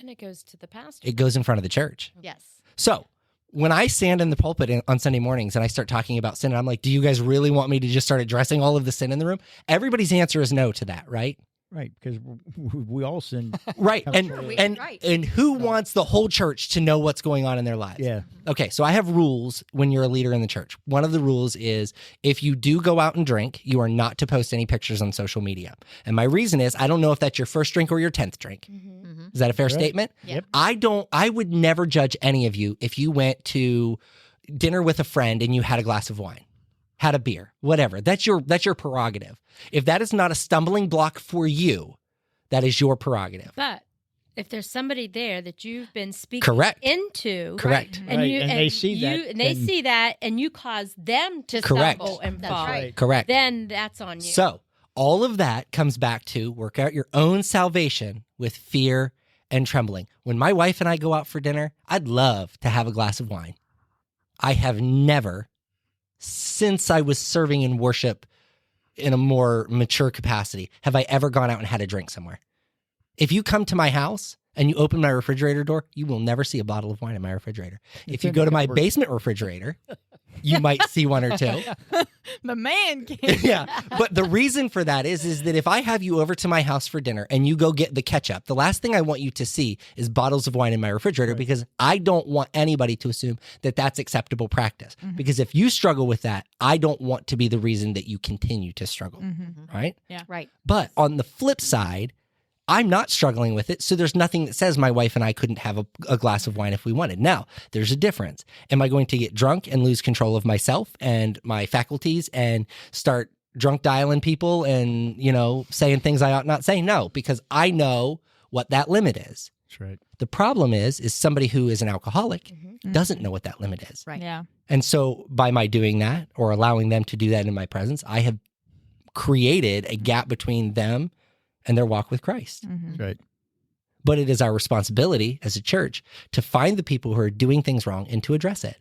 Then it goes to the pastor. It goes in front of the church. Yes. So when I stand in the pulpit on Sunday mornings and I start talking about sin, and I'm like, do you guys really want me to just start addressing all of the sin in the room? Everybody's answer is no to that, right? Right, because we all sin. Right. Absolutely. And who wants the whole church to know what's going on in their lives? Yeah. Okay, so I have rules when you're a leader in the church. One of the rules is if you do go out and drink, you are not to post any pictures on social media. And my reason is I don't know if that's your first drink or your 10th drink. Mm-hmm. Is that a fair Right. statement? Yep. I would never judge any of you if you went to dinner with a friend and you had a glass of wine, had a beer, whatever. That's your prerogative. If that is not a stumbling block for you, that is your prerogative. But if there's somebody there that you've been speaking Correct. into, Correct. and Right, you and they see that, and they then- see that, and you cause them to Correct. stumble and That's fall, right. Correct. then that's on you. So all of that comes back to work out your own salvation with fear and trembling. When my wife and I go out for dinner, I'd love to have a glass of wine. I have never, since I was serving in worship in a more mature capacity, have I ever gone out and had a drink somewhere. If you come to my house and you open my refrigerator door, you will never see a bottle of wine in my refrigerator. If you go to my basement refrigerator, you might see one or two. The man can. Yeah. But the reason for that is that if I have you over to my house for dinner and you go get the ketchup, the last thing I want you to see is bottles of wine in my refrigerator because I don't want anybody to assume that that's acceptable practice. Because if you struggle with that, I don't want to be the reason that you continue to struggle. Right? Right. But on the flip side, I'm not struggling with it, so there's nothing that says my wife and I couldn't have a glass of wine if we wanted. Now, there's a difference. Am I going to get drunk and lose control of myself and my faculties and start drunk dialing people and, saying things I ought not say? No, because I know what that limit is. That's right. The problem is somebody who is an alcoholic doesn't know what that limit is. Right. Yeah. And so by my doing that or allowing them to do that in my presence, I have created a gap between them and their walk with Christ. That's right. But it is our responsibility as a church to find the people who are doing things wrong and to address it.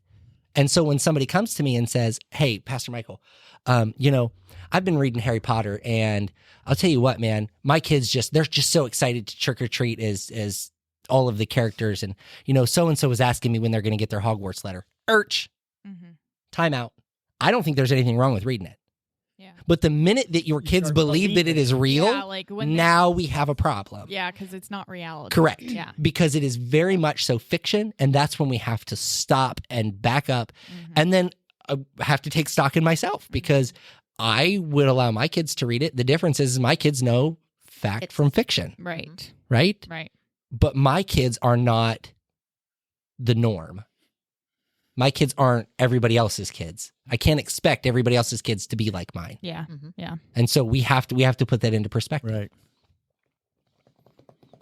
And so when somebody comes to me and says, hey, Pastor Michael, I've been reading Harry Potter and I'll tell you what, man, my kids they're just so excited to trick or treat as all of the characters. And, so-and-so was asking me when they're going to get their Hogwarts letter. Time out. I don't think there's anything wrong with reading it. Yeah. But the minute that your kids start believe that it is real, Yeah, like when now we have a problem. Yeah, because it's not reality. Correct. Yeah. Because it is very much so fiction. And that's when we have to stop and back up and then have to take stock in myself because I would allow my kids to read it. The difference is my kids know fact from fiction, Right. right? Right. But my kids are not the norm. My kids aren't everybody else's kids. I can't expect everybody else's kids to be like mine. Yeah. Mhm. Yeah. And so we have to put that into perspective. Right.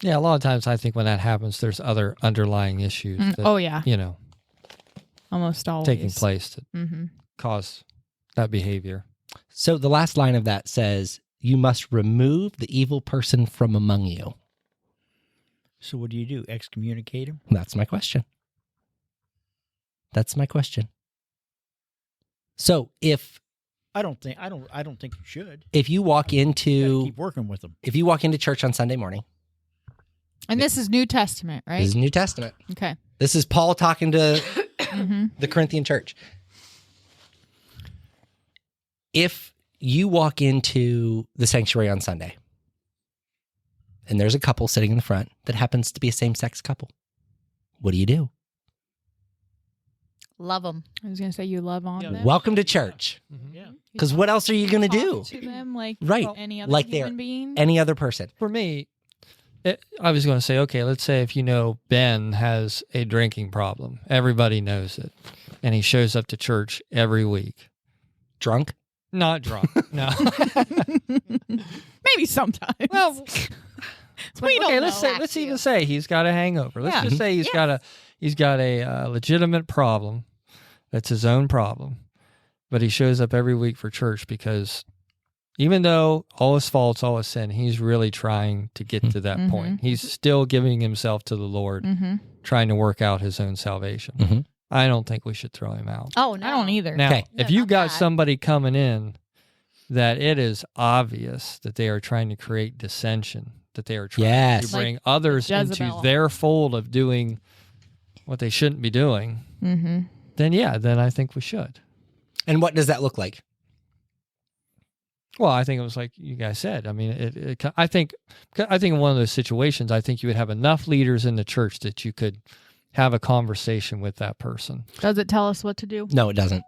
Yeah, a lot of times I think when that happens, there's other underlying issues that, Oh yeah. you know, Almost always taking place that Mm-hmm. cause that behavior. So the last line of that says, you must remove the evil person from among you. So what do? Excommunicate him? That's my question. So if I don't think you should. you walk You gotta into keep working with them. church on Sunday morning, And this is New Testament, right? this is New Testament. Okay. This is Paul talking to Mm-hmm. the Corinthian church. If you walk into the sanctuary on Sunday and there's a couple sitting in the front that happens to be a same-sex couple, what do you do? Love them. I was gonna say you love on them. Welcome to church. Yeah. Because what else are you going to do? Talk to them like Right. any other Like they're human being. any other person. For me, I was going to say, okay, let's say if you know Ben has a drinking problem, everybody knows it, and he shows up to church every week. Drunk? Not drunk, no. Maybe sometimes. Well, we don't okay, know. let's even say he's got a hangover. Let's Yeah. just say he's got a legitimate problem. That's his own problem, but he shows up every week for church because even though all his faults, all his sin, he's really trying to get to that point. He's still giving himself to the Lord, trying to work out his own salvation. I don't think we should throw him out. Oh, no. I don't either. Now, Okay. if No, you've not got that. somebody coming in that it is obvious that they are trying to create dissension, that they are trying Yes. to bring others into Jezebel. their fold of doing what they shouldn't be doing, then I think we should. And what does that look like? Well, I think it was like you guys said. I mean, I think in one of those situations, I think you would have enough leaders in the church that you could have a conversation with that person. Does it tell us what to do No, it doesn't.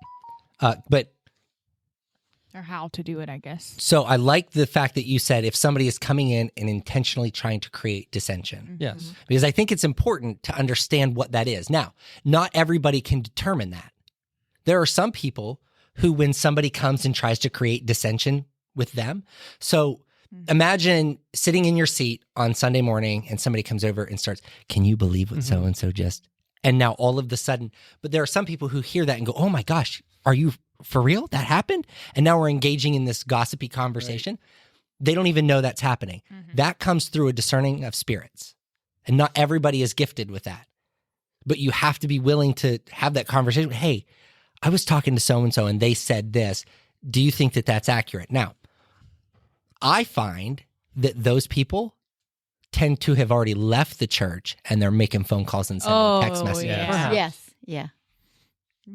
But or how to do it? I guess. so I like the fact that you said if somebody is coming in and intentionally trying to create dissension, Yes. because I think it's important to understand what that is. Now, not everybody can determine that. There are some people who, when somebody comes and tries to create dissension with them, so imagine sitting in your seat on Sunday morning and somebody comes over and starts, "Can you believe what so-and-so just," and now all of the sudden, but there are some people who hear that and go, "Oh my gosh, are you for real? That happened?" And now we're engaging in this gossipy conversation. They don't even know that's happening. That comes through a discerning of spirits. And not everybody is gifted with that. But you have to be willing to have that conversation. Hey, I was talking to so-and-so and they said this. Do you think that that's accurate? Now, I find that those people tend to have already left the church and they're making phone calls and sending text messages. yeah. Yes. Yeah.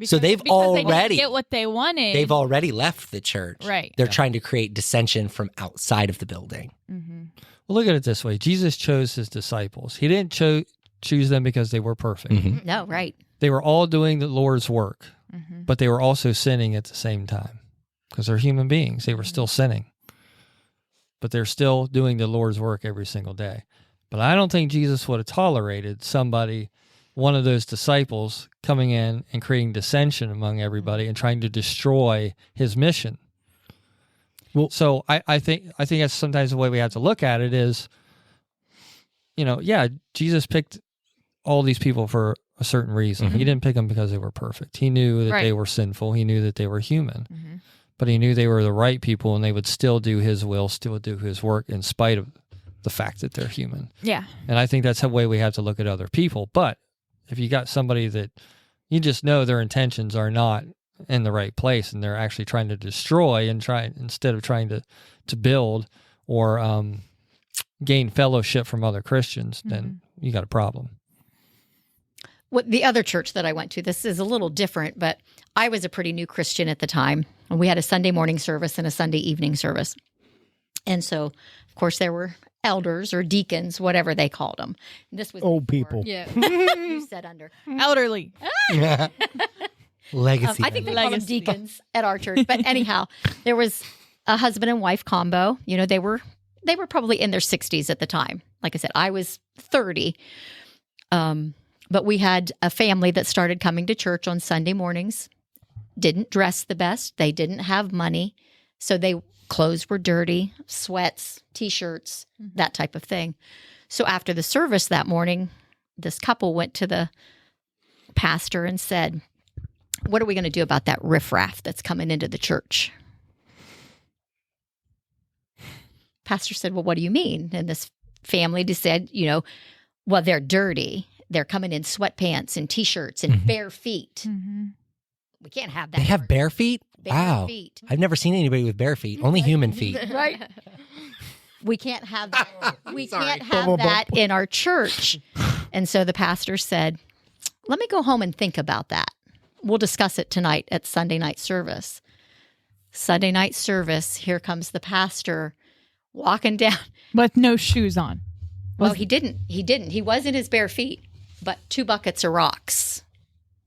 So they've because already- they didn't get what they wanted. They've already left the church. Right. They're trying to create dissension from outside of the building. Well, look at it this way. Jesus chose his disciples. He didn't choose them because they were perfect. No, right. They were all doing the Lord's work, but they were also sinning at the same time because they're human beings. They were still sinning, but they're still doing the Lord's work every single day. But I don't think Jesus would have tolerated one of those disciples coming in and creating dissension among everybody and trying to destroy his mission. Well, so I think that's sometimes the way we have to look at it is, Jesus picked all these people for a certain reason. He didn't pick them because they were perfect. He knew that they were sinful. He knew that they were human. But he knew they were the right people and they would still do his will, still do his work in spite of the fact that they're human. Yeah. And I think that's the way we have to look at other people. But if you got somebody that you just know their intentions are not in the right place and they're actually trying to destroy and instead of trying to build or gain fellowship from other Christians, then you got a problem. What the other church that I went to, this is a little different, but I was a pretty new Christian at the time. And we had a Sunday morning service and a Sunday evening service. And so, of course, there were elders or deacons, whatever they called them. And this was Old before people. Yeah. You said under. Elderly. Legacy. I think they members. call them deacons at our church. But anyhow, there was a husband and wife combo. They were probably in their 60s at the time. Like I said, I was 30. But we had a family that started coming to church on Sunday mornings, didn't dress the best. They didn't have money. So clothes were dirty, sweats, T-shirts, that type of thing. So after the service that morning, this couple went to the pastor and said, "What are we going to do about that riffraff that's coming into the church?" Pastor said, "Well, what do you mean?" And this family just said, well, they're dirty. They're coming in sweatpants and T-shirts and bare feet. We can't have that. They have bare feet? Bare Wow. feet. I've never seen anybody with bare feet. Only human feet. Right? We can't have that. We can't have that in our church. And so the pastor said, "Let me go home and think about that. We'll discuss it tonight at Sunday night service." Sunday night service, here comes the pastor walking down. With no shoes on. Well, he didn't. He was in his bare feet, but 2 buckets of rocks.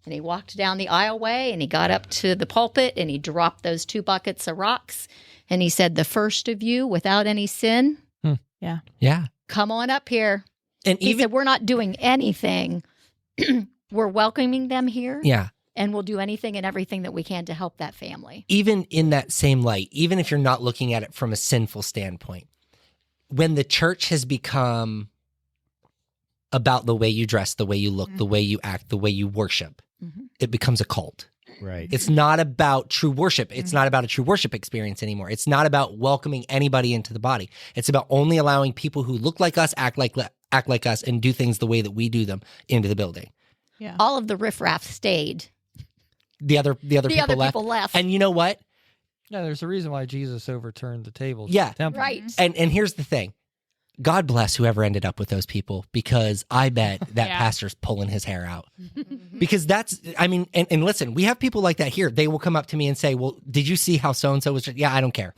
and he walked down the aisleway and he got up to the pulpit and he dropped those 2 buckets of rocks. And he said, the first of you without any sin, Yeah. come on up here. And He even said, we're not doing anything. We're welcoming them here. yeah. And we'll do anything and everything that we can to help that family. Even in that same light, even if you're not looking at it from a sinful standpoint, when the church has become about the way you dress, the way you look, the way you act, the way you worship, it becomes a cult. Right. It's not about true worship. It's not about a true worship experience anymore. It's not about welcoming anybody into the body. It's about only allowing people who look like us, act like us, and do things the way that we do them into the building. Yeah. All of the riffraff stayed. The other people left. left. And you know what? No, there's a reason why Jesus overturned the tables. Yeah. At the temple. Right. And here's the thing. God bless whoever ended up with those people, because I bet that Yeah. pastor's pulling his hair out. Because that's, I mean, and listen, we have people like that here. They will come up to me and say, well, did you see how so-and-so was? Yeah, I don't care.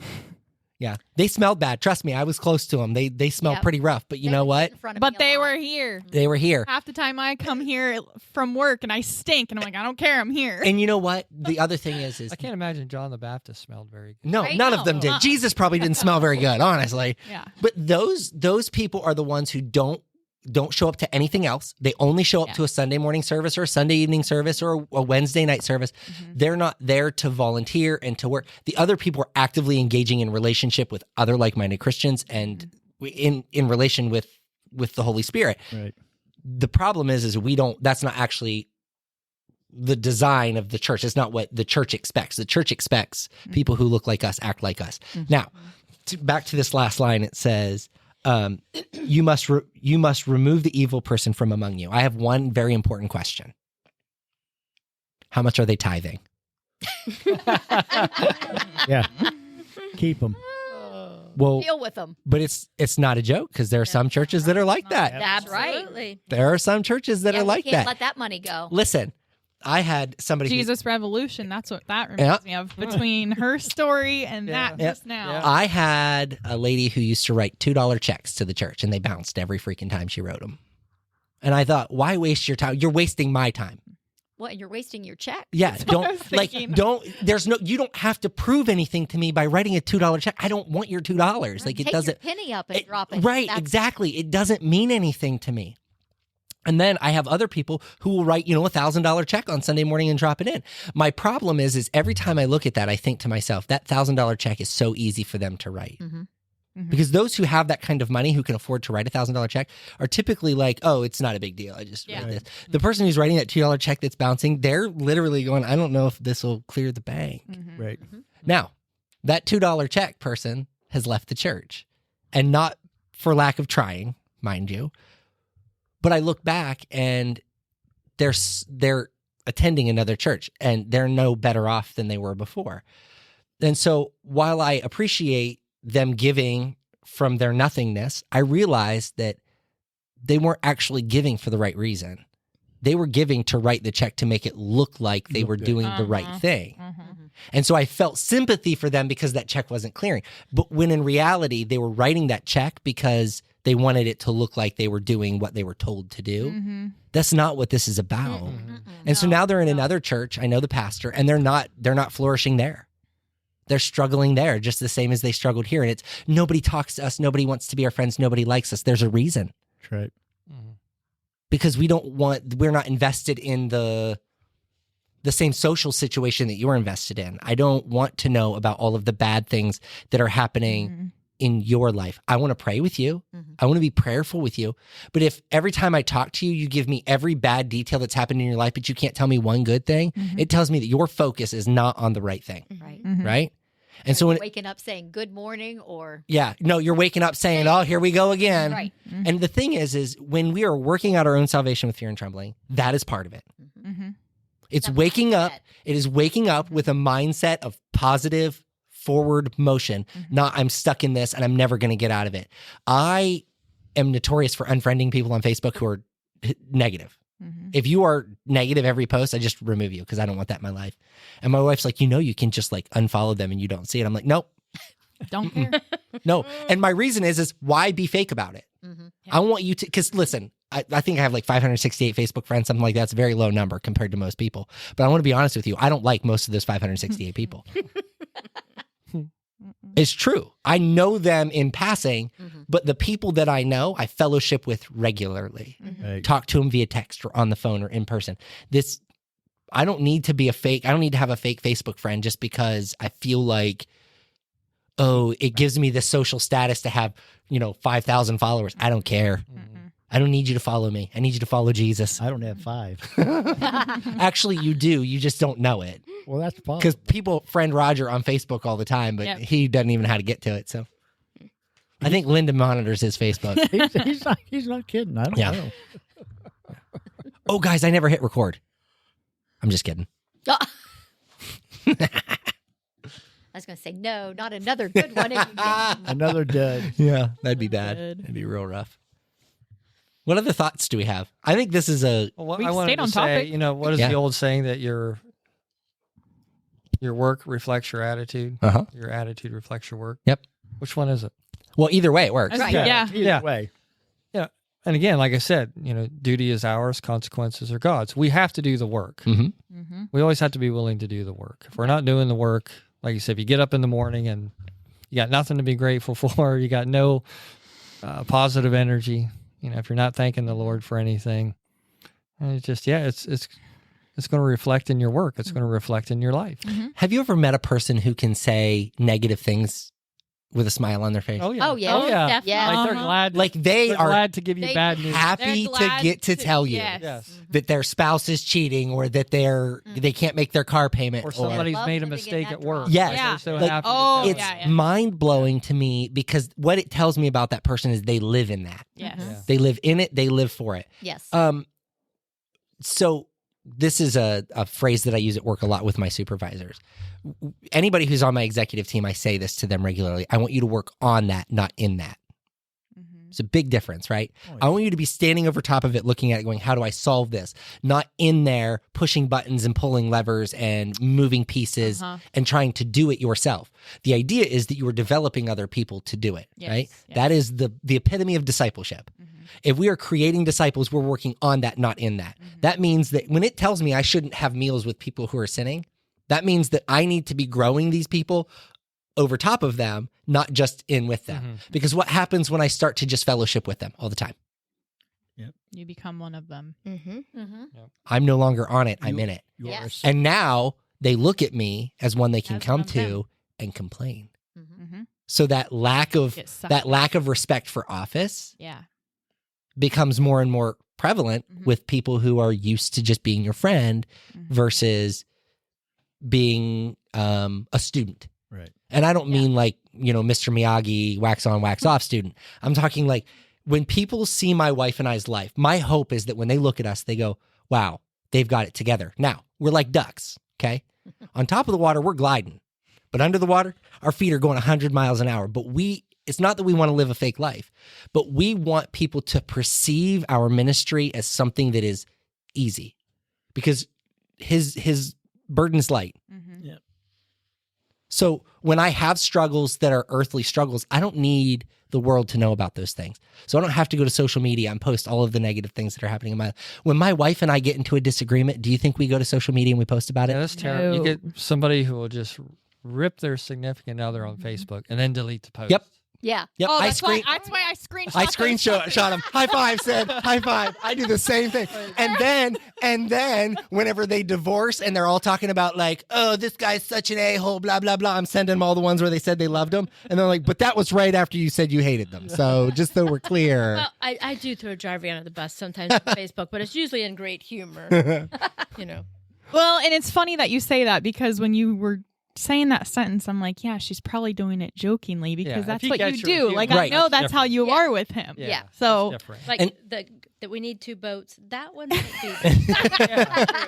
Yeah. They smelled bad. Trust me, I was close to them. They smelled Yep. pretty rough, but you know what? But they were here. They were here. Half the time I come here from work and I stink and I'm like, I don't care, I'm here. And you know what? The other thing is I can't imagine John the Baptist smelled very good. no, Right? none of No. them did. Jesus probably didn't smell very good, honestly. Yeah. But those people are the ones who don't show up to anything else. They only show up Yeah. to a Sunday morning service or a Sunday evening service or a Wednesday night service. They're not there to volunteer and to work. The other people are actively engaging in relationship with other like-minded Christians and in relation with the Holy Spirit. Right. The problem is we don't, that's not actually the design of the church. It's not what the church expects. The church expects people who look like us, act like us. Now, back to this last line, it says, you must remove the evil person from among you. I have one very important question. How much are they tithing? Yeah. Keep them. Well, Deal with them. but it's not a joke, because there are some churches that are like that. That's right. Absolutely. There are some churches that Yeah, are we like can't that. let that money go. Listen, I had somebody who- Jesus Revolution, that's what that reminds me of. Between her story and that Yeah. just now. Yeah. I had a lady who used to write $2 checks to the church, and they bounced every freaking time she wrote them. And I thought, why waste your time? You're wasting my time. What? You're wasting your check. Yeah, what I was thinking. you don't have to prove anything to me by writing a $2 check. I don't want your $2. Like, it Take doesn't. your penny up and drop it. Right, That's- exactly. It doesn't mean anything to me. And then I have other people who will write, $1,000 check on Sunday morning and drop it in. My problem is every time I look at that, I think to myself, that $1,000 check is so easy for them to write. Because those who have that kind of money, who can afford to write a $1,000 check, are typically like, oh, it's not a big deal. I just wrote this. The person who's writing that $2 check that's bouncing, they're literally going, I don't know if this will clear the bank. Right. Now, that $2 check person has left the church, and not for lack of trying, mind you. But I look back and they're attending another church, and they're no better off than they were before. And so while I appreciate them giving from their nothingness, I realized that they weren't actually giving for the right reason. They were giving to write the check to make it look like they were doing the right thing. And so I felt sympathy for them because that check wasn't clearing. But when in reality, they were writing that check because they wanted it to look like they were doing what they were told to do. That's not what this is about. And so now they're in another church. I know the pastor, and they're not flourishing there. They're struggling there just the same as they struggled here. And it's nobody talks to us. Nobody wants to be our friends. Nobody likes us. There's a reason. That's right. Because we're not invested in the same social situation that you're invested in. I don't want to know about all of the bad things that are happening in your life. I want to pray with you. I want to be prayerful with you. But if every time I talk to you, you give me every bad detail that's happened in your life, but you can't tell me one good thing, it tells me that your focus is not on the right thing. Right. Right? And so when Waking up saying good morning or you're waking up saying, oh, here we go again. right. And the thing is when we are working out our own salvation with fear and trembling, that is part of it. It's That's waking up. mindset. It is waking up with a mindset of positive forward motion, not I'm stuck in this and I'm never going to get out of it. I am notorious for unfriending people on Facebook who are negative. If you are negative every post, I just remove you because I don't want that in my life. And my wife's like, you can just like unfollow them and you don't see it. I'm like, nope, Don't care. no. And my reason is why be fake about it? I want you to, because listen, I think I have like 568 Facebook friends, something like that. It's a very low number compared to most people. But I want to be honest with you. I don't like most of those 568 people. It's true. I know them in passing, but the people that I know, I fellowship with regularly. Right. Talk to them via text or on the phone or in person. I don't need to be I don't need to have a fake Facebook friend just because I feel like, oh, it gives me the social status to have, 5,000 followers. I don't care. I don't need you to follow me. I need you to follow Jesus. I don't have 5. Actually, you do. You just don't know it. Well, that's fine. Because people friend Roger on Facebook all the time, but he doesn't even know how to get to it. So I think Linda monitors his Facebook. he's not kidding. I don't know. Oh, guys, I never hit record. I'm just kidding. I was going to say, no, not another good one. Another dud. Yeah, that'd be bad. That'd be real rough. What other thoughts do we have? I think this is I We wanted stayed to on say, topic. what is the old saying that your work reflects your attitude? Uh-huh. Your attitude reflects your work? Yep. Which one is it? Well, either way, it works. Right. Yeah. Yeah. Either way. Yeah. And again, like I said, duty is ours, consequences are God's. We have to do the work. Mm-hmm. We always have to be willing to do the work. If we're not doing the work, like you said, if you get up in the morning and you got nothing to be grateful for, you got no positive energy, if you're not thanking the Lord for anything, and it's just, it's going to reflect in your work. It's going to reflect in your life. Have you ever met a person who can say negative things with a smile on their face? Oh, yeah. Oh, yeah. Oh, yeah. Definitely. Yeah. Like they're glad. Like they're glad to give you they- bad news. happy They're to glad get to tell you Yes. that their spouse is cheating or that they can't make their car payment Or somebody's Love made a living in mistake that at work. drama. Yes. Like, Yeah. they're so Like, happy. to oh, tell it's you. yeah. mind-blowing to me because what it tells me about that person is they live in that. Yes. Yeah. They live in it. They live for it. Yes. So this is a phrase that I use at work a lot with my supervisors. Anybody who's on my executive team, I say this to them regularly. I want you to work on that, not in that. It's a big difference, right? Oh, yeah. I want you to be standing over top of it, looking at it, going, how do I solve this? Not in there pushing buttons and pulling levers and moving pieces and trying to do it yourself. The idea is that you are developing other people to do it, Yes, right? yes. That is the epitome of discipleship. If we are creating disciples, we're working on that, not in that. That means that when it tells me I shouldn't have meals with people who are sinning, that means that I need to be growing these people over top of them, not just in with them. Because what happens when I start to just fellowship with them all the time? You become one of them. I'm no longer on it. I'm in it. You Yes. are s- And now they look at me as one they can As come one of them. to and complain. Mm-hmm. So that lack of Get sucked. that lack of respect for office Yeah. becomes more and more prevalent with people who are used to just being your friend versus being a student. Right. And I don't mean like, Mr. Miyagi, wax on, wax off student. I'm talking like when people see my wife and I's life, my hope is that when they look at us, they go, wow, they've got it together. Now, we're like ducks, okay? On top of the water, we're gliding. But under the water, our feet are going 100 miles an hour. But it's not that we want to live a fake life, but we want people to perceive our ministry as something that is easy because his burden's light. Yeah. So when I have struggles that are earthly struggles, I don't need the world to know about those things. So I don't have to go to social media and post all of the negative things that are happening in my life. When my wife and I get into a disagreement, do you think we go to social media and we post about it? Yeah, that's terrible. You No. get somebody who will just rip their significant other on Facebook and then delete the post. Yep. Yeah. Yep. Oh, I that's why I screenshot. I those screenshot him. High five, Sid. High five. I do the same thing. And then whenever they divorce and they're all talking about like, oh, this guy's such an a-hole, blah, blah, blah. I'm sending them all the ones where they said they loved them. And they're like, but that was right after you said you hated them. So just so we're clear. Well, I do throw Jarvie under the bus sometimes on Facebook, but it's usually in great humor. Well, and it's funny that you say that because when you were saying that sentence, I'm like, yeah, she's probably doing it jokingly because Yeah, if that's he what gets you your do. humor, Like, Right. I know that's That's how you Yeah. are with him. Yeah. So, that's different. Like And- that we need two boats. That one might be.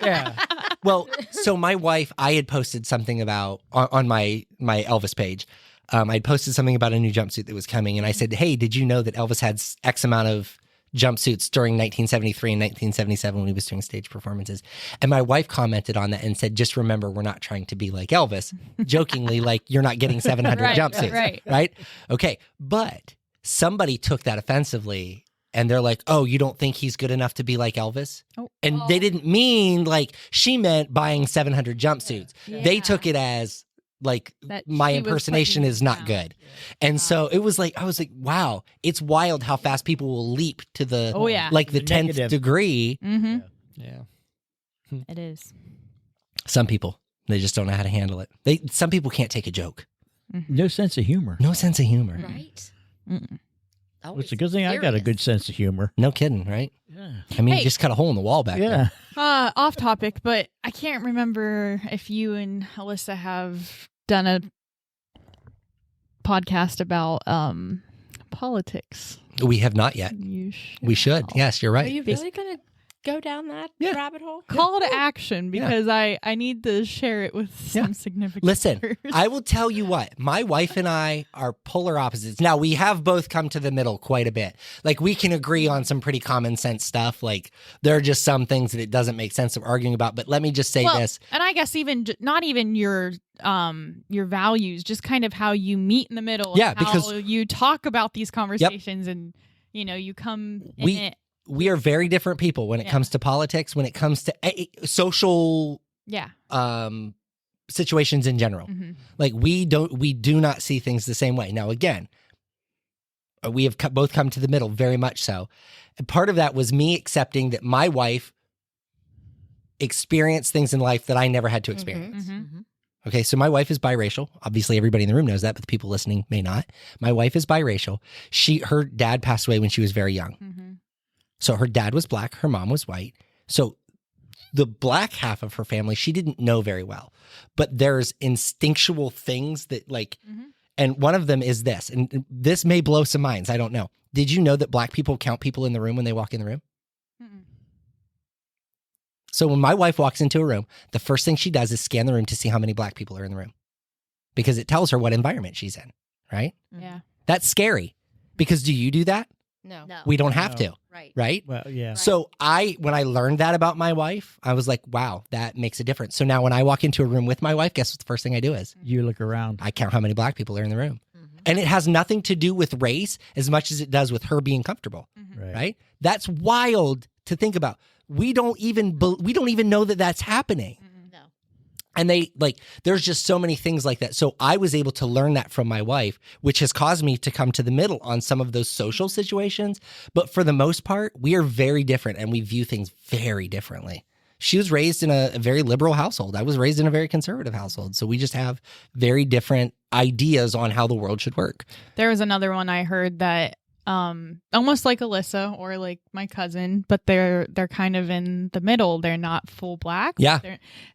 yeah. Well, so my wife, I had posted something about on my Elvis page. I'd posted something about a new jumpsuit that was coming, and I said, "Hey, did you know that Elvis had X amount of jumpsuits during 1973 and 1977 when he was doing stage performances?" And my wife commented on that and said, "Just remember, we're not trying to be like Elvis." Jokingly, like you're not getting 700 Right, jumpsuits, right. right? Okay, but somebody took that offensively and they're like, oh, you don't think he's good enough to be like Elvis? Oh. And they didn't mean like she meant buying 700 jumpsuits. They took it as like That my she was impersonation putting is not down. good. And so it was like, I was like, wow, it's wild how fast people will leap to the, Oh, yeah. like the The 10th negative. degree. Mm-hmm. Yeah. It is. Some people, they just don't know how to handle it. Some people can't take a joke. No sense of humor. No sense of humor. Right? Mm-mm. Well, it's a good thing I got a good sense of humor. No kidding, right? Yeah. I mean, Hey. you just cut a hole in the wall back Yeah. there. Off topic, but I can't remember if you and Alyssa have done a podcast about politics. We have not yet. You should. We should. Yes, you're Are right. you really going to go down that Yeah. rabbit hole? Call to action Yeah. because I need to share it with Yeah. some significant Listen, others. I will tell you what, my wife and I are polar opposites. Now, we have both come to the middle quite a bit. Like, we can agree on some pretty common sense stuff. Like, there are just some things that it doesn't make sense of arguing about. But let me just say this. And I guess even not even your values, just kind of how you meet in the middle. Yeah, and how because- you talk about these conversations and you come in it. We are very different people when it Yeah. comes to politics, when it comes to social Yeah. situations in general. Mhm. Like, we do not see things the same way. Now, again, we have both come to the middle, very much so. And part of that was me accepting that my wife experienced things in life that I never had to experience. Mhm. Okay, so my wife is biracial. Obviously, everybody in the room knows that, but the people listening may not. My wife is biracial. Her dad passed away when she was very young. Mhm. So her dad was black, her mom was white. So the black half of her family, she didn't know very well. But there's instinctual things that like, Mhm. and one of them is this, and this may blow some minds. I don't know. Did you know that black people count people in the room when they walk in the room? Mm-mm. So when my wife walks into a room, the first thing she does is scan the room to see how many black people are in the room because it tells her what environment she's in, right? Yeah. That's scary because do you do that? No. No. We don't have No. to, Right. right? Well, yeah. So when I learned that about my wife, I was like, wow, that makes a difference. So now when I walk into a room with my wife, guess what the first thing I do is? You look around. I count how many black people are in the room. Mhm. And it has nothing to do with race as much as it does with her being comfortable, right? That's wild to think about. We don't even know that that's happening. No. And there's just so many things like that. So I was able to learn that from my wife, which has caused me to come to the middle on some of those social situations. But for the most part, we are very different and we view things very differently. She was raised in a very liberal household. I was raised in a very conservative household. So we just have very different ideas on how the world should work. There was another one I heard that almost like Alyssa or like my cousin, but they're kind of in the middle. They're not full black. Yeah.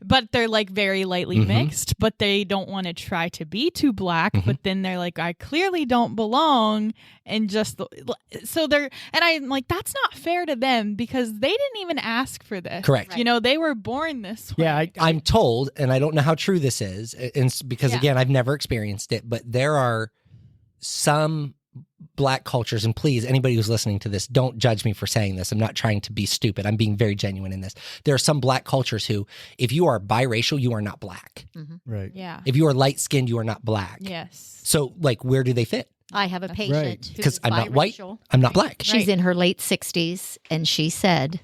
But they're like very lightly Mhm. mixed, but they don't want to try to be too black. But then they're like, I clearly don't belong. And so they're, and I'm like, that's not fair to them because they didn't even ask for this. Correct. Right. They were born this way. Yeah, I'm told, and I don't know how true this is, and because Yeah. again, I've never experienced it, but there are some black cultures, and please, anybody who's listening to this, don't judge me for saying this. I'm not trying to be stupid. I'm being very genuine in this. There are some black cultures who, if you are biracial, you are not black. Right. Yeah. If you are light skinned, you are not black. Yes. So, like, where do they fit? I have a right. patient who's Because I'm not white, biracial. I'm not black. She's in her late 60s, and she said,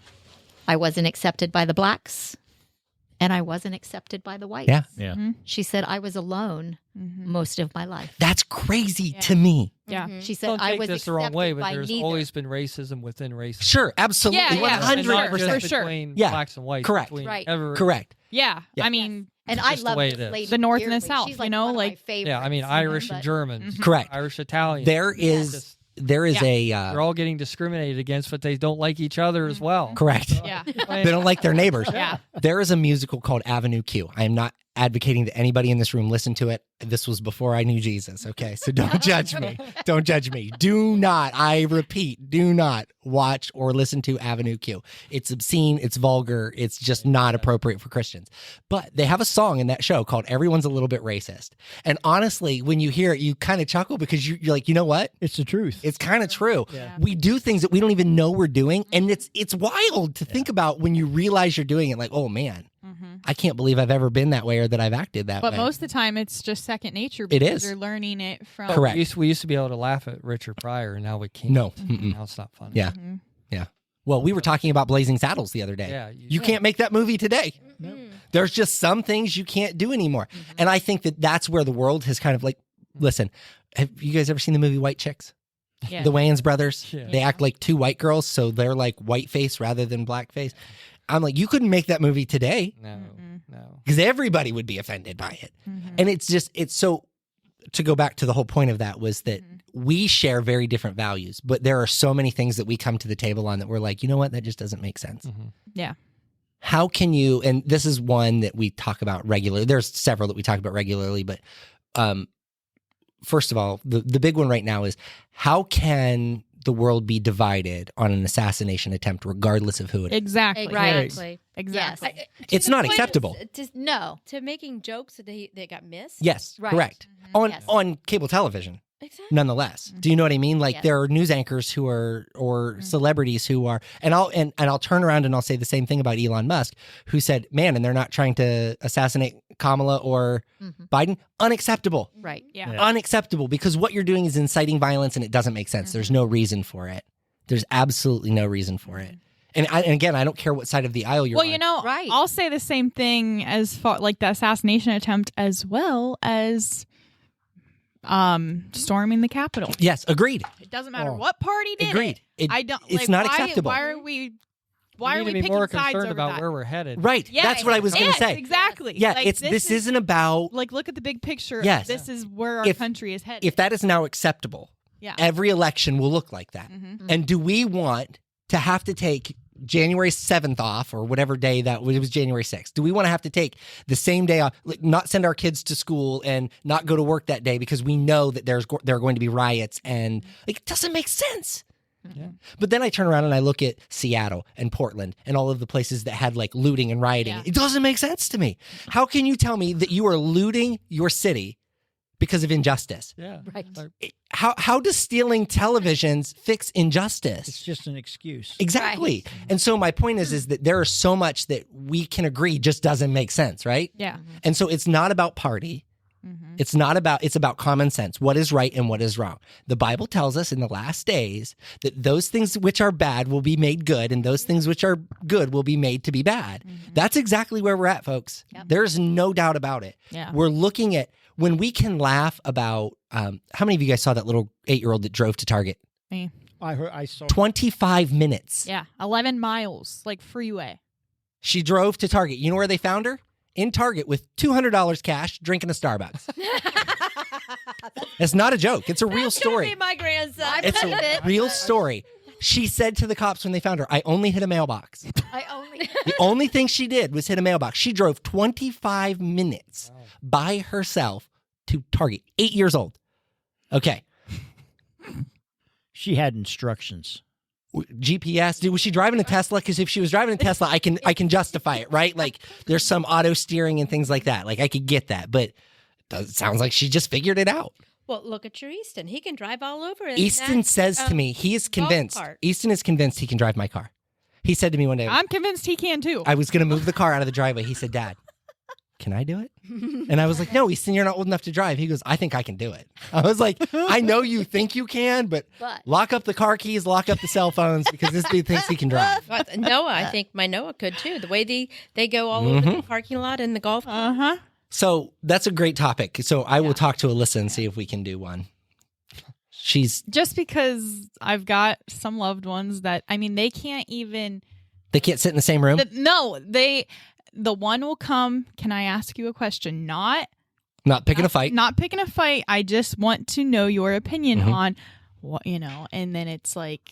I wasn't accepted by the blacks, and I wasn't accepted by the whites. Yeah. Yeah. She said, I was alone most of my life. That's crazy to me. Yeah. She said, Don't I take was this the wrong accepted way, but by there's neither. always been racism within racism. Sure, absolutely. Yeah, yeah, And not 100%. just For sure. between Yeah. blacks and whites. Correct. between Right. Correct. Yeah. Yeah. I mean, And It's I just the love way this it is. lady The North and the dearly. South, She's like you know, one of like- my favorites, Yeah, I mean, Irish and German, Correct. Irish Italian. There is They're all getting discriminated against, but they don't like each other as well. correct. yeah. They don't like their neighbors. Yeah. There is a musical called Avenue Q. I am not advocating that anybody in this room listen to it. This was before I knew Jesus, okay? So don't judge me. Don't judge me. Do not, I repeat, do not watch or listen to Avenue Q. It's obscene, it's vulgar, it's just not appropriate for Christians. But they have a song in that show called Everyone's a Little Bit Racist. And honestly, when you hear it, you kind of chuckle because you're like, you know what? It's the truth. It's kind of true. Yeah. We do things that we don't even know we're doing. And it's wild to think about when you realize you're doing it, like, oh man. I can't believe I've ever been that way or that I've acted that But way. most of the time, it's just second nature It because is. you're learning it from. Correct. We used to be able to laugh at Richard Pryor, and now we can't. No. Mm-mm. Now it's not funny. Yeah. Mhm. Yeah. Well, we were talking about Blazing Saddles the other day. Yeah. You can't make that movie today. There's just some things you can't do anymore. And I think that that's where the world has kind of like, listen, have you guys ever seen the movie White Chicks? Yeah. The Wayans brothers? Yeah. They act like two white girls, so they're like white face rather than black face. I'm like, you couldn't make that movie today No. Mm-mm. No. because everybody would be offended by it. Mhm. And it's so, to go back to the whole point of that was that we share very different values, but there are so many things that we come to the table on that we're like, you know what, that just doesn't make sense. Yeah. How can you, and this is one that we talk about regularly. There's several that we talk about regularly, but first of all, the big one right now is how can the world be divided on an assassination attempt regardless of who it is? Exactly. Exactly. Exactly. To It's the not point acceptable. No. To making jokes that got missed. Yes, Right. correct. On Yes. on cable television. Exactly. Nonetheless, do you know what I mean? Like Yes. there are news anchors who are or celebrities who are, and I'll turn around and I'll say the same thing about Elon Musk, who said, "Man, and they're not trying to assassinate Kamala or Biden. Unacceptable, Right. Yeah. unacceptable, because what you're doing is inciting violence, and it doesn't make sense. There's no reason for it. There's absolutely no reason for it. And again, I don't care what side of the aisle you're Well, on. you know, Right. I'll say the same thing as far like the assassination attempt as well as storming the Capitol. Yes, agreed. It doesn't matter what party did Agreed. it. I don't. It's like, not why, acceptable. Why are we? Why we are need we to be picking more sides concerned over about that? where we're headed. Right. Yeah, That's what I was going to yes, say. Exactly. Yeah, Like, this isn't about like look at the big picture. Yes. This is where our If- country is headed. if that is now acceptable. Yeah. Every election will look like that. And do we want to have to take January 7th off or whatever day that was? It was January 6th. Do we want to have to take the same day off, like not send our kids to school and not go to work that day because we know that there are going to be riots and like it doesn't make sense. Yeah. But then I turn around and I look at Seattle and Portland and all of the places that had like looting and rioting. Yeah. It doesn't make sense to me. How can you tell me that you are looting your city because of injustice? Yeah. Right. Like, How does stealing televisions fix injustice? It's just an excuse. Exactly. And so my point is that there is so much that we can agree just doesn't make sense, right? yeah. And so it's not about party. It's about common sense. What is right and what is wrong? The Bible tells us in the last days that those things which are bad will be made good and those things which are good will be made to be bad. That's exactly where we're at, folks. Yep. There's no doubt about it. Yeah. We're looking at when we can laugh about how many of you guys saw that little 8-year-old that drove to Target? I saw 25 minutes. Yeah. 11 miles, like freeway. She drove to Target. You know where they found her? In Target with $200 cash, drinking a Starbucks. It's not a joke. It's a real story. Be my grandson. It's a real story. She said to the cops when they found her, "I only hit a mailbox." I only. The only thing she did was hit a mailbox. She drove 25 minutes by herself to Target. 8 years old. Okay. she had instructions. GPS. Dude, was she driving a Tesla? Because if she was driving a Tesla, I can justify it, right? Like there's some auto steering and things like that. Like I could get that, but it sounds like she just figured it out. Well, look at your Easton. He can drive all over. in Easton that, says to me, he is golf convinced. cart. Easton is convinced he can drive my car. He said to me one day, I'm convinced he can too. I was going to move the car out of the driveway. He said, "Dad, can I do it?" And I was like, "No, Easton, you're not old enough to drive." He goes, "I think I can do it." I was like, "I know you think you can, but lock up the car keys, lock up the cell phones because this dude thinks he can drive." But Noah, I think my Noah could too. The way they go all over the parking lot and the golf cart. Uh-huh. So that's a great topic. So I will talk to Alyssa and see if we can do one. She's Just because I've got some loved ones that, I mean, they can't even. they can't sit in the same room. The one will come. Can I ask you a question? Not Picking a fight. Not picking a fight. I just want to know your opinion on what, and then it's like,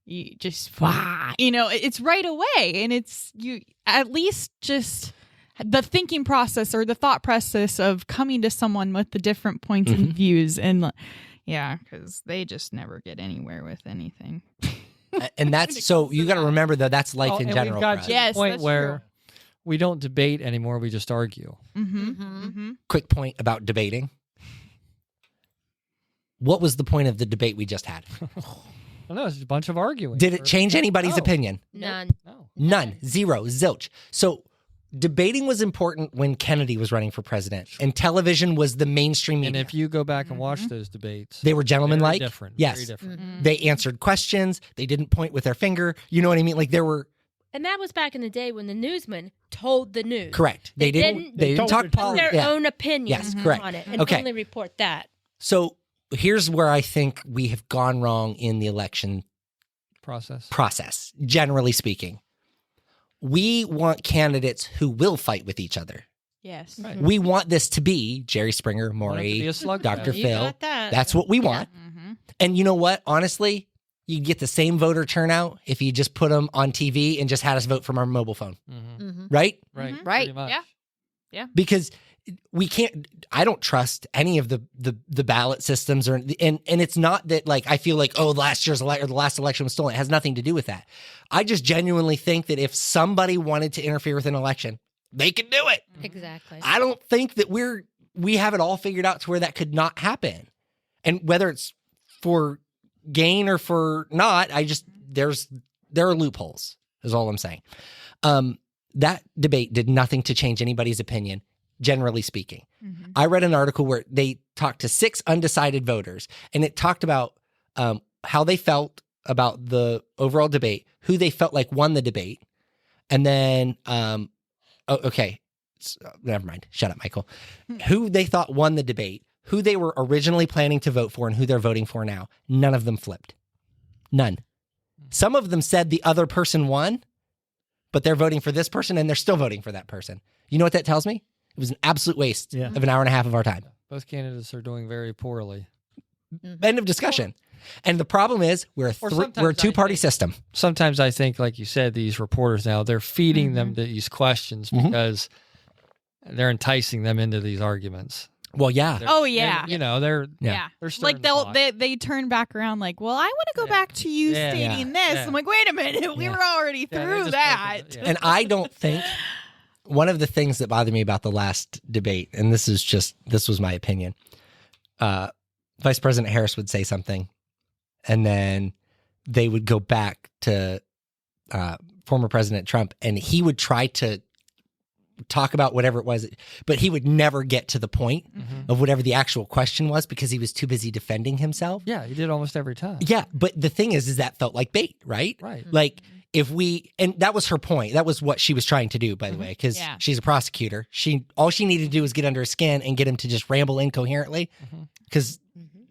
you just, it's right away. And it's, you at least just the thinking process or the thought process of coming to someone with the different points and views. And yeah, because they just never get anywhere with anything. And that's so you got to remember though that's life in and general. we've got for us. to Yes, the point that's where true. we don't debate anymore. We just argue. Quick point about debating. What was the point of the debate we just had? I know, it's just a bunch of arguing. Did it change anybody's No. opinion? None. No. None. Zero. Zilch. So debating was important when Kennedy was running for president, and television was the mainstream media. And if you go back and watch those debates, they were gentlemanlike. very different. Yes. Very different. They answered questions. They didn't point with their finger. You know what I mean? Like there were And that was back in the day when the newsman told the news. correct. They didn't talk put politics. their own opinions Yes, correct. on it and Okay. only report that. So here's where I think we have gone wrong in the election process, generally speaking. We want candidates who will fight with each other. Yes. Right. We want this to be Jerry Springer, Want it to be Maury, a slugfest. Dr. You Phil. got that. That's what we want. Mm-hmm. And you know what? Honestly, you'd get the same voter turnout if you just put them on TV and just had us vote from our mobile phone, right? Right. Mhm. Right. Pretty much. Yeah. Because we can't. I don't trust any of the ballot systems, and it's not that like I feel like the last election was stolen. It has nothing to do with that. I just genuinely think that if somebody wanted to interfere with an election, they could do it. Exactly. I don't think that we have it all figured out to where that could not happen. And whether it's for gain or for not, there are loopholes is all I'm saying. That debate did nothing to change anybody's opinion, generally speaking. Mm-hmm. I read an article where they talked to 6 undecided voters, and it talked about how they felt about the overall debate, who they felt like won the debate, and then, never mind. Shut up, Michael. Who they thought won the debate, who they were originally planning to vote for, and who they're voting for now. None of them flipped. None. Some of them said the other person won, but they're voting for this person, and they're still voting for that person. You know what that tells me? It was an absolute waste of an hour and a half of our time. Both candidates are doing very poorly. End of discussion. And the problem is we're a sometimes two-party system. Sometimes I think, like you said, these reporters now, they're feeding them these questions because they're enticing them into these arguments. Well, yeah. Oh, yeah. They're Yeah. They're Like stirring the pot. they turn back around like, well, I want to go back to you stating this. Yeah. I'm like, wait a minute, we were already Yeah, through they're that. just poking And I don't think one of the things that bothered me about the last debate, and this was my opinion, Vice President Harris would say something, and then they would go back to former President Trump, and he would try to talk about whatever it was, but he would never get to the point of whatever the actual question was because he was too busy defending himself. Yeah, he did almost every time. Yeah, but the thing is that felt like bait, right? Right. Like and that was her point. That was what she was trying to do, by the way, because she's a prosecutor. All she needed to do was get under his skin and get him to just ramble incoherently, because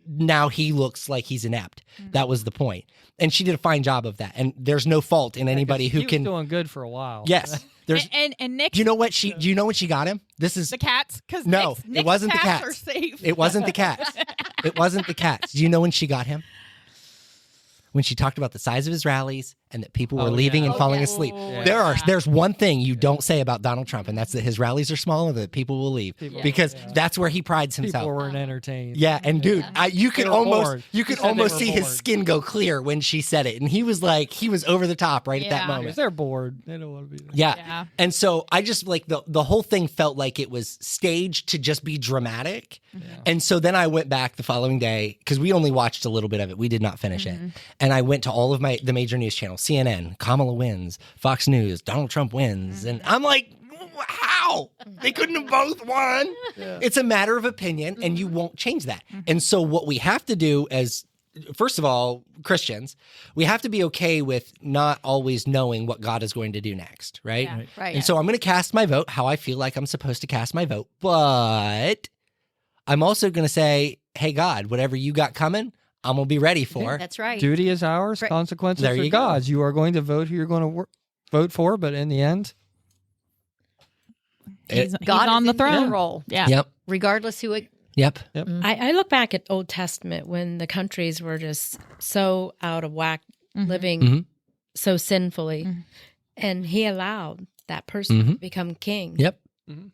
now he looks like he's inept. That was the point. And she did a fine job of that. And there's no fault in anybody who he can. was doing good for a while. Yes. There's. And Nick, Do you know what she? Do you know when she got him? This is the cats, because no. It wasn't the cats cats. are safe. It wasn't the cats. It wasn't the cats. Do you know when she got him? When she talked about the size of his rallies and that people were leaving and falling asleep. There's one thing you don't say about Donald Trump, and that's that his rallies are small and that people will leave because that's where he prides himself. People weren't entertained. Yeah, and dude, you could almost bored. see his skin go clear when she said it, and he was over the top right at that moment. Because they're bored. They don't want to be there. Yeah. And so I just like the whole thing felt like it was staged to just be dramatic. And so then I went back the following day because we only watched a little bit of it. We did not finish it. And I went to all of the major news channels, CNN, Kamala wins, Fox News, Donald Trump wins. And I'm like, how? They couldn't have both won. It's a matter of opinion, and you won't change that. And so what we have to do as, first of all, Christians, we have to be okay with not always knowing what God is going to do next, right? Yeah. Right. And so I'm going to cast my vote how I feel like I'm supposed to cast my vote. But I'm also going to say, hey, God, whatever you got coming, I'm going to be ready for. That's right. Duty is ours, Right. consequences There are you go. God's. You are going to vote who you're going to vote for, but in the end, He's God on is the in throne. control, Yeah. Yep. regardless who it. Yep. I look back at Old Testament when the countries were just so out of whack, living so sinfully, and he allowed that person to become king. Yep. And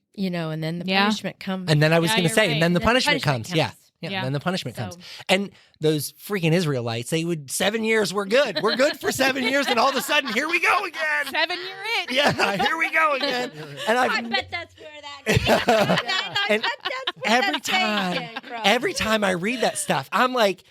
then the punishment comes. And then I was Yeah, going to you're say, right. and then the Then punishment comes. Yeah. Yeah. Yeah. Then the punishment So- comes. And those freaking Israelites, 7 years, we're good. We're good for 7 years. And all of a sudden, here we go again. 7 year it. Yeah, here we go again. And I bet that's where that. And every time I read that stuff, I'm like,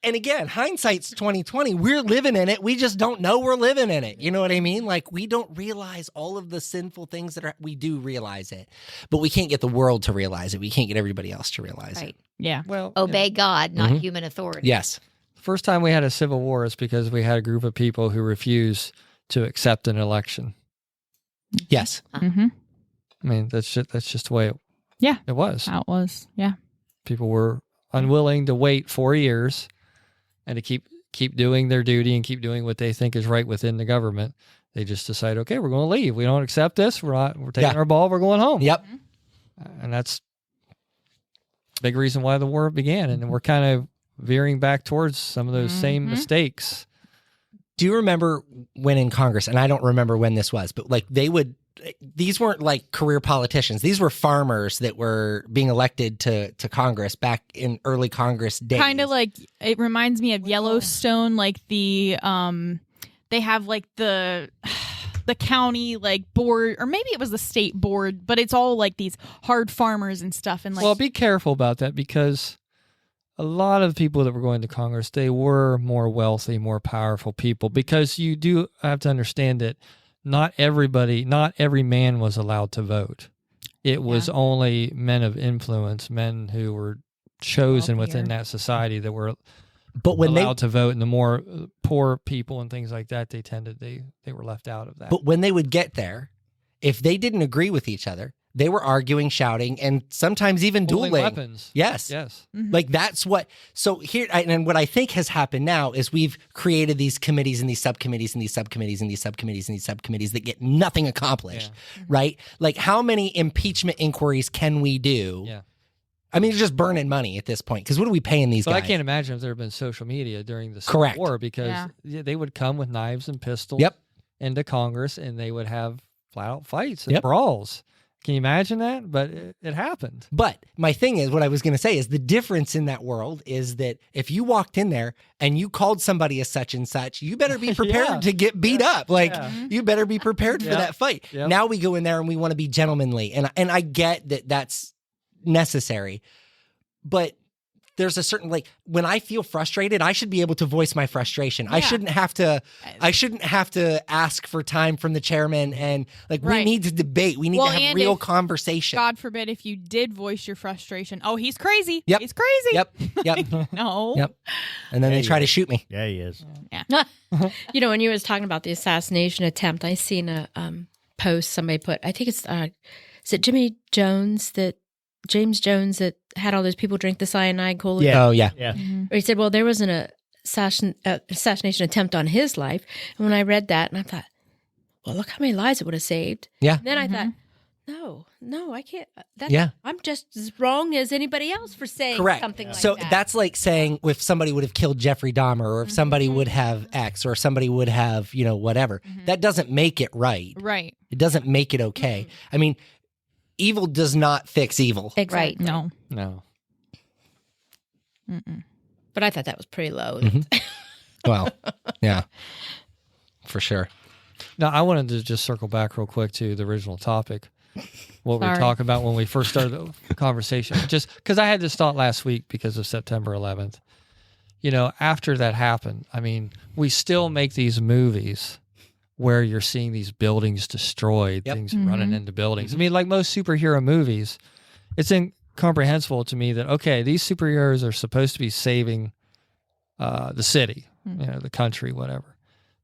And again, hindsight's 2020. We're living in it. We just don't know we're living in it. You know what I mean? Like, we don't realize all of the sinful things we do realize it, but we can't get the world to realize it. We can't get everybody else to realize it. Yeah. Well, Obey God, not human authority. Yes. first time we had a civil war is because we had a group of people who refused to accept an election. Yes. Mm-hmm. I mean, that's just the way it was. How it was. Yeah. People were unwilling to wait 4 years and to keep doing their duty and keep doing what they think is right within the government. They just decide, okay, we're going to leave. We don't accept this. We're taking our ball. We're going home. Yep. And that's a big reason why the war began. And we're kind of veering back towards some of those same mistakes. Do you remember when in Congress, and I don't remember when this was, but like these weren't like career politicians. These were farmers that were being elected to Congress back in early Congress days. Kind of like, it reminds me of Yellowstone, like they have like the county like board, or maybe it was the state board, but it's all like these hard farmers and stuff. And like, well, be careful about that, because a lot of people that were going to Congress, they were more wealthy, more powerful people, because you do have to understand that not every man was allowed to vote. It was only men of influence, men who were chosen within that society that were allowed to vote, and the more poor people and things like that, they were left out of that. But when they would get there, if they didn't agree with each other, they were arguing, shouting, and sometimes even Holding dueling. weapons. Yes. Mm-hmm. Like that's what. So here, and what I think has happened now is we've created these committees and these subcommittees and these subcommittees and these subcommittees and these subcommittees that get nothing accomplished, right? Like, how many impeachment inquiries can we do? Yeah. I mean, it's just burning money at this point, because what are we paying these But guys? I can't imagine if there had been social media during the Civil War, because they would come with knives and pistols into Congress, and they would have flat-out fights and brawls. Can you imagine that? But it happened. But my thing is, what I was going to say is the difference in that world is that if you walked in there and you called somebody a such and such, you better be prepared to get beat up. Like, you better be prepared for that fight. Yep. Now we go in there and we want to be gentlemanly. And I get that that's necessary. But there's a certain, like, when I feel frustrated, I should be able to voice my frustration. I shouldn't have to ask for time from the chairman, and like we need to debate. We need to have real conversation. God forbid if you did voice your frustration. Oh, he's crazy. Yep. He's crazy. Yep. No. Yep. And then they try to shoot me. Yeah, he is. Yeah. You know, when you was talking about the assassination attempt, I seen a post somebody put. I think it's is it James Jones that had all those people drink the cyanide cola? Yeah. Oh, yeah. Yeah. Or he said, well, there was an assassination attempt on his life. And when I read that, and I thought, well, look how many lives it would have saved. Yeah. And then I thought, no, I can't. I'm just as wrong as anybody else for saying something like that. So that's like saying if somebody would have killed Jeffrey Dahmer, or if somebody would have X, or somebody would have, whatever. That doesn't make it right. Right. It doesn't make it okay. I mean, evil does not fix evil. Exactly. No. Mm-mm. But I thought that was pretty low. Well, yeah, for sure. Now, I wanted to just circle back real quick to the original topic. What we were talking about when we first started the conversation. Just because I had this thought last week because of September 11th. After that happened, I mean, we still make these movies where you're seeing these buildings destroyed, things running into buildings. I mean, like most superhero movies, it's incomprehensible to me that, okay, these superheroes are supposed to be saving the city, the country, whatever.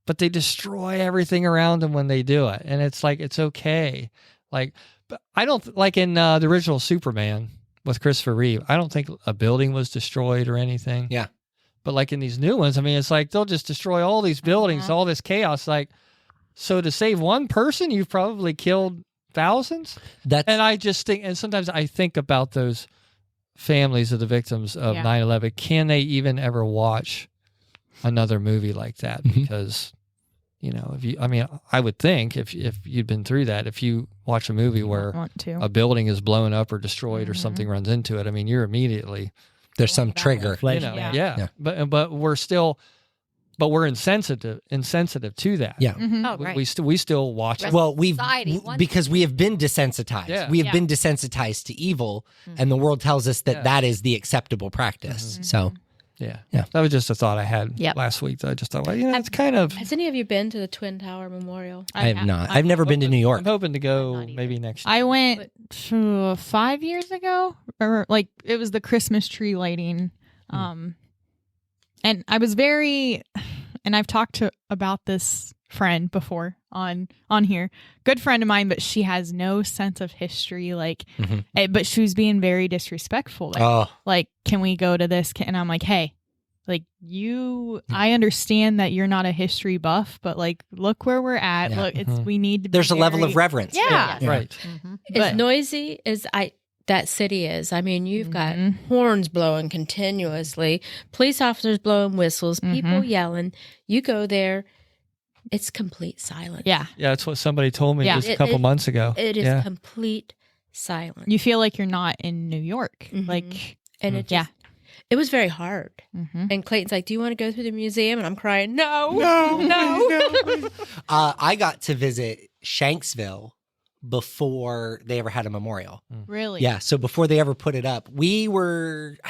But they destroy everything around them when they do it. And it's like, it's okay. Like, but I don't, like in the original Superman with Christopher Reeve, I don't think a building was destroyed or anything. Yeah. But like in these new ones, I mean, it's like they'll just destroy all these buildings, all this chaos. Like, so to save one person, you've probably killed thousands. And I just think, and sometimes I think about those families of the victims of 9/11. Can they even ever watch another movie like that? Because, I would think if you'd been through that, if you watch a movie where a building is blown up or destroyed or something runs into it, I mean, you're immediately, there's some trigger. But we're insensitive to that. Yeah. Oh, right. We still watch it. Well, because we have been desensitized. Yeah. We have been desensitized to evil, and the world tells us that that is the acceptable practice. So, Yeah. Yeah. That was just a thought I had Yep. last week. I just thought, well, it's kind of. Has any of you been to the Twin Tower Memorial? I have not. I've never been to New York. I'm hoping to go Not either. maybe next year. I went 5 years ago, or like it was the Christmas tree lighting, and I was very, and I've talked about this friend before on here, good friend of mine, but she has no sense of history, but she was being very disrespectful. Like, can we go to this? And I'm like, hey, like I understand that you're not a history buff, but like, look where we're at. Yeah. Look, we need to. There's be a level very- of reverence. Yeah. Yeah. Right. As noisy as that city is. I mean, you've got horns blowing continuously, police officers blowing whistles, people yelling. You go there, it's complete silence. Yeah. Yeah, that's what somebody told me Yeah. just a couple months ago. It is Yeah. complete silence. You feel like you're not in New York. Mhm. Like, And it just, it was very hard. mhm. And Clayton's like, do you want to go through the museum? And I'm crying, no. I got to visit Shanksville before they ever had a memorial. Really? Yeah. So before they ever put it up, I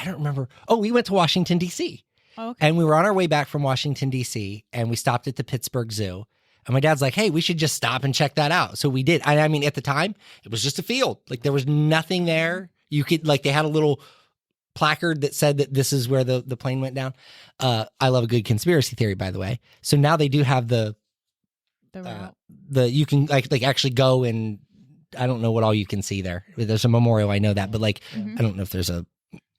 don't remember. Oh, we went to Washington, D.C. Oh, okay. And we were on our way back from Washington, D.C., and we stopped at the Pittsburgh Zoo. And my dad's like, hey, we should just stop and check that out. So we did. I mean, at the time, it was just a field. Like, there was nothing there. You could, like, they had a little placard that said that this is where the plane went down. I love a good conspiracy theory, by the way. So now they do have The route. you can like actually go, and I don't know what all you can see there. There's a memorial, I know that, but like, I don't know if there's a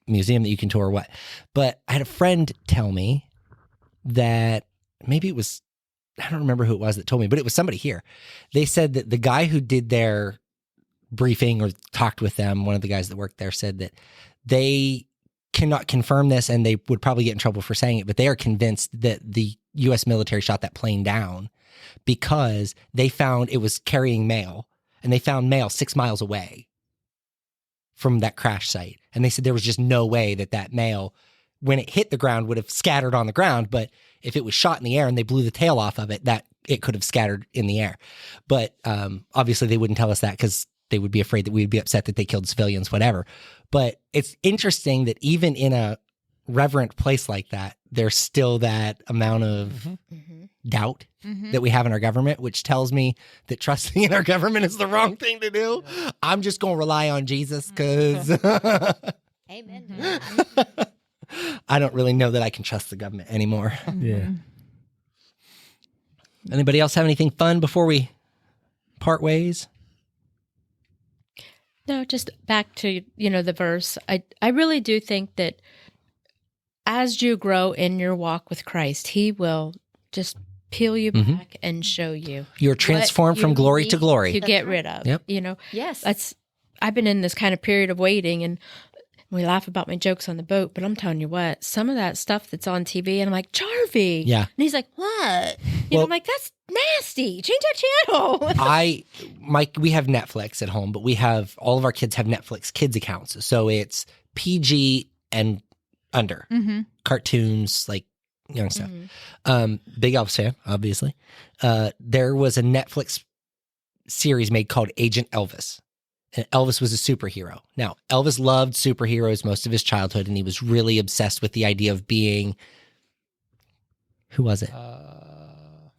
museum that you can tour or what. But I had a friend tell me that maybe it was, I don't remember who it was that told me, but it was somebody here. They said that the guy who did their briefing or talked with them, one of the guys that worked there, said that they cannot confirm this, and they would probably get in trouble for saying it, but they are convinced that the U.S. military shot that plane down because they found it was carrying mail, and they found mail 6 miles away from that crash site. And they said there was just no way that mail, when it hit the ground, would have scattered on the ground. But if it was shot in the air and they blew the tail off of it, that it could have scattered in the air. But obviously they wouldn't tell us that because they would be afraid that we would be upset that they killed civilians, whatever. But it's interesting that even in a reverent place like that, there's still that amount of doubt that we have in our government, which tells me that trusting in our government is the wrong thing to do. I'm just going to rely on Jesus because Amen. I don't really know that I can trust the government anymore. Yeah. Anybody else have anything fun before we part ways? No, just back to, the verse. I really do think that as you grow in your walk with Christ, he will just peel you back and show you. You're transformed what from you glory to need glory. to get rid of. Yep. Yes. I've been in this kind of period of waiting, and we laugh about my jokes on the boat, but I'm telling you what, some of that stuff that's on TV, and I'm like, Jarvie. Yeah. And he's like, what? Well- I'm like, that's nasty. Change that channel. We have Netflix at home, but we have, all of our kids have Netflix kids accounts. So it's PG and under cartoons, like young stuff. Big Elvis fan, obviously. There was a Netflix series made called Agent Elvis. And Elvis was a superhero. Now, Elvis loved superheroes most of his childhood, and he was really obsessed with the idea of being, who was it?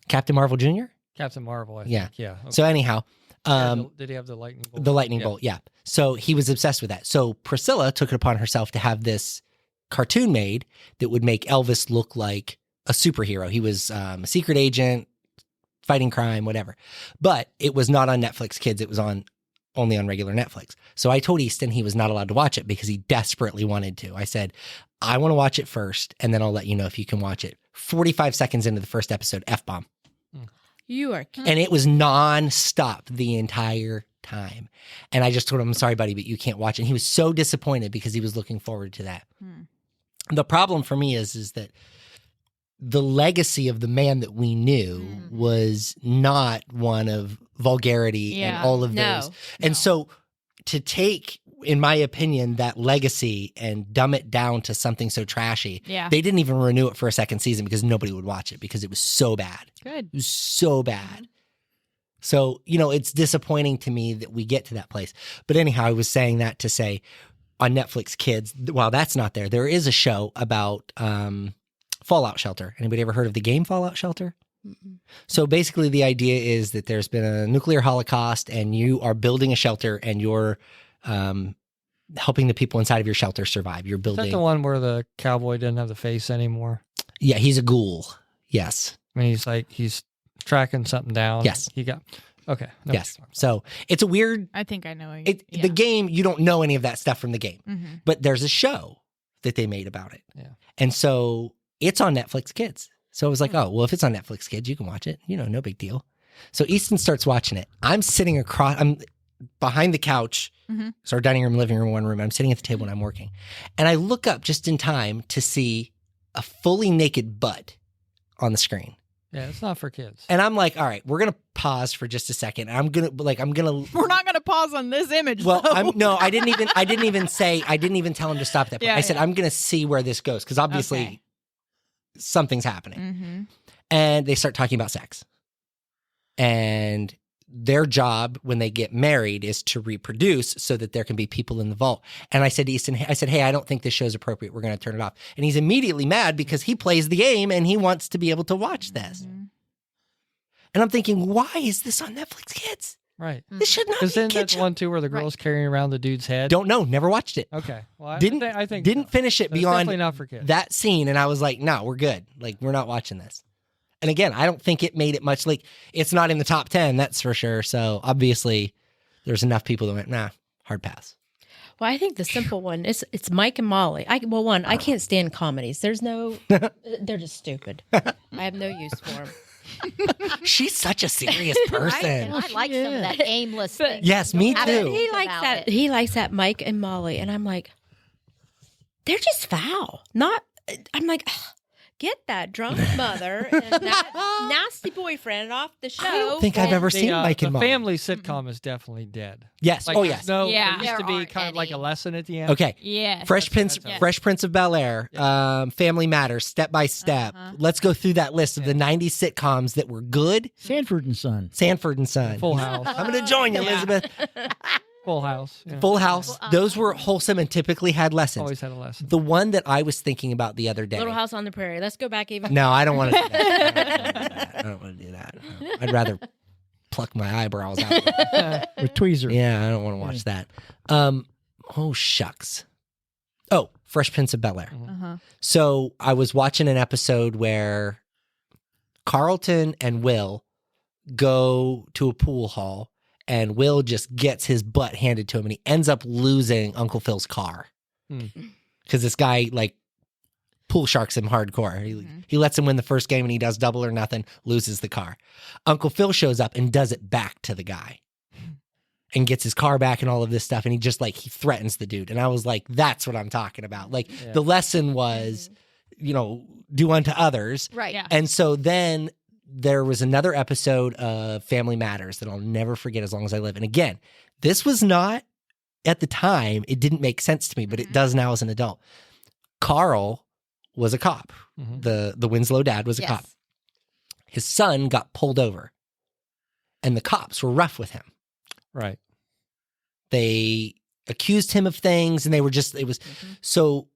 Captain Marvel Jr.? Captain Marvel, I Yeah. think. Yeah. Okay. So anyhow, Did he have the lightning bolt? the lightning bolt, yeah. So he was obsessed with that. So Priscilla took it upon herself to have this cartoon made that would make Elvis look like a superhero. He was a secret agent, fighting crime, whatever. But it was not on Netflix Kids. It was only on regular Netflix. So I told Easton he was not allowed to watch it because he desperately wanted to. I said, I want to watch it first, and then I'll let you know if you can watch it. 45 seconds into the first episode, F-bomb. You are kidding. And it was nonstop the entire time. And I just told him, I'm sorry, buddy, but you can't watch it. And he was so disappointed because he was looking forward to that. The problem for me is that the legacy of the man that we knew was not one of vulgarity and all of those. And so to take, in my opinion, that legacy and dumb it down to something so trashy, they didn't even renew it for a second season because nobody would watch it because it was so bad. Good. It was so bad. So, it's disappointing to me that we get to that place. But anyhow, I was saying that to say, on Netflix Kids, while that's not there, there is a show about Fallout Shelter. Anybody ever heard of the game Fallout Shelter? So basically the idea is that there's been a nuclear holocaust and you are building a shelter and you're helping the people inside of your shelter survive. You're Is building. that the one where the cowboy didn't have the face anymore? Yeah, he's a ghoul. Yes. I mean, he's tracking something down. Yes. He got, okay. No, Yes. So it's a weird, I think I know. the game, you don't know any of that stuff from the game, Mm-hmm. but there's a show that they made about it. Yeah. And so it's on Netflix Kids. So I was like, oh, well, if it's on Netflix Kids, you can watch it. No big deal. So Easton starts watching it. I'm behind the couch. Mhm. So our dining room, living room, one room. I'm sitting at the table and I'm working. And I look up just in time to see a fully naked butt on the screen. Yeah, it's not for kids. And I'm like, all right, we're going to pause for just a second. I'm going to We're not going to pause on this image. Well, though. I didn't even tell him to stop that. Yeah, I said, yeah. I'm going to see where this goes. Cause obviously Okay. something's happening. Mm-hmm. And they start talking about sex. And their job when they get married is to reproduce so that there can be people in the vault. And I said to Easton, hey, I don't think this show's appropriate. We're going to turn it off. And he's immediately mad because he plays the game and he wants to be able to watch this. Mm-hmm. And I'm thinking, why is this on Netflix Kids? Right. This should not Because be a then kid that's show. one too where the girl's carrying around the dude's head. Don't know. Never watched it. Okay. Well, I Didn't think didn't so. finish it It's beyond definitely not for kids. that scene. And I was like, no, we're good. Like, we're not watching this. And again, I don't think it made it much. Like, it's not in the top 10, that's for sure. So obviously there's enough people that went, nah, hard pass. Well, I think the simple one is it's Mike and Molly. I can't stand comedies. They're just stupid. I have no use for them. She's such a serious person. I like some of that aimless thing. Yes, me Have it too. He likes about that. it. He likes that Mike and Molly, and I'm like, they're just foul. I'm like, ugh, get that drunk mother and that nasty boyfriend off the show. I don't think I've ever seen Mike and the Molly. family sitcom is definitely dead. Yes. Like, Oh, there's yes. No, Yeah. there used to There be aren't kind of like a any. lesson at the end. Okay. Yeah. Fresh Prince of Bel-Air, Family Matters, Step by Step. Let's go through that list of the 90s sitcoms that were good. Sanford and Son. Sanford and Son. Full House. I'm going to join you, Elizabeth. Full House. Yeah. Full House. Those were wholesome and typically had lessons. Always had a lesson. The one that I was thinking about the other day. Little House on the Prairie. Let's go back even. No, I don't want to do that. I don't want to do that. No. I'd rather pluck my eyebrows out. With Tweezer. Yeah, I don't want to watch that. Oh, shucks. Oh, Fresh Prince of Bel-Air. Uh-huh. So I was watching an episode where Carlton and Will go to a pool hall and Will just gets his butt handed to him and he ends up losing Uncle Phil's car. Because this guy, like, pool sharks him hardcore. He lets him win the first game and he does double or nothing, loses the car. Uncle Phil shows up and does it back to the guy and gets his car back and all of this stuff. And he just he threatens the dude. And I was like, that's what I'm talking about. Like the lesson was, do unto others. Right. Yeah. And so then there was another episode of Family Matters that I'll never forget as long as I live. And again, this was not at the time, it didn't make sense to me, but it does now as an adult. Carl was a cop. The Winslow dad was a cop. His son got pulled over and the cops were rough with him. Right. They accused him of things and they were just, so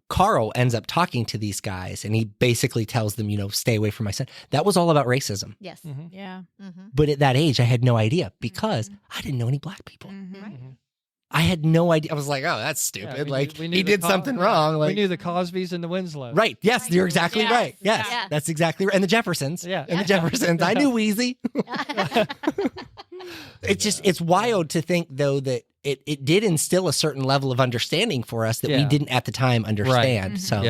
Carl ends up talking to these guys and he basically tells them, stay away from my son. That was all about racism. Yes. Yeah. But at that age, I had no idea because I didn't know any black people. Right. I had no idea. I was like, oh, that's stupid. We knew he the did something wrong. we knew the Cosbys and the Winslows. Right. Yes, you're exactly Yes. right. Yes, Yeah. that's exactly right. And the Jeffersons. Yeah. And the Jeffersons. I knew Wheezy. It's wild to think, though, that it did instill a certain level of understanding for us that we Yeah. didn't at the time understand. So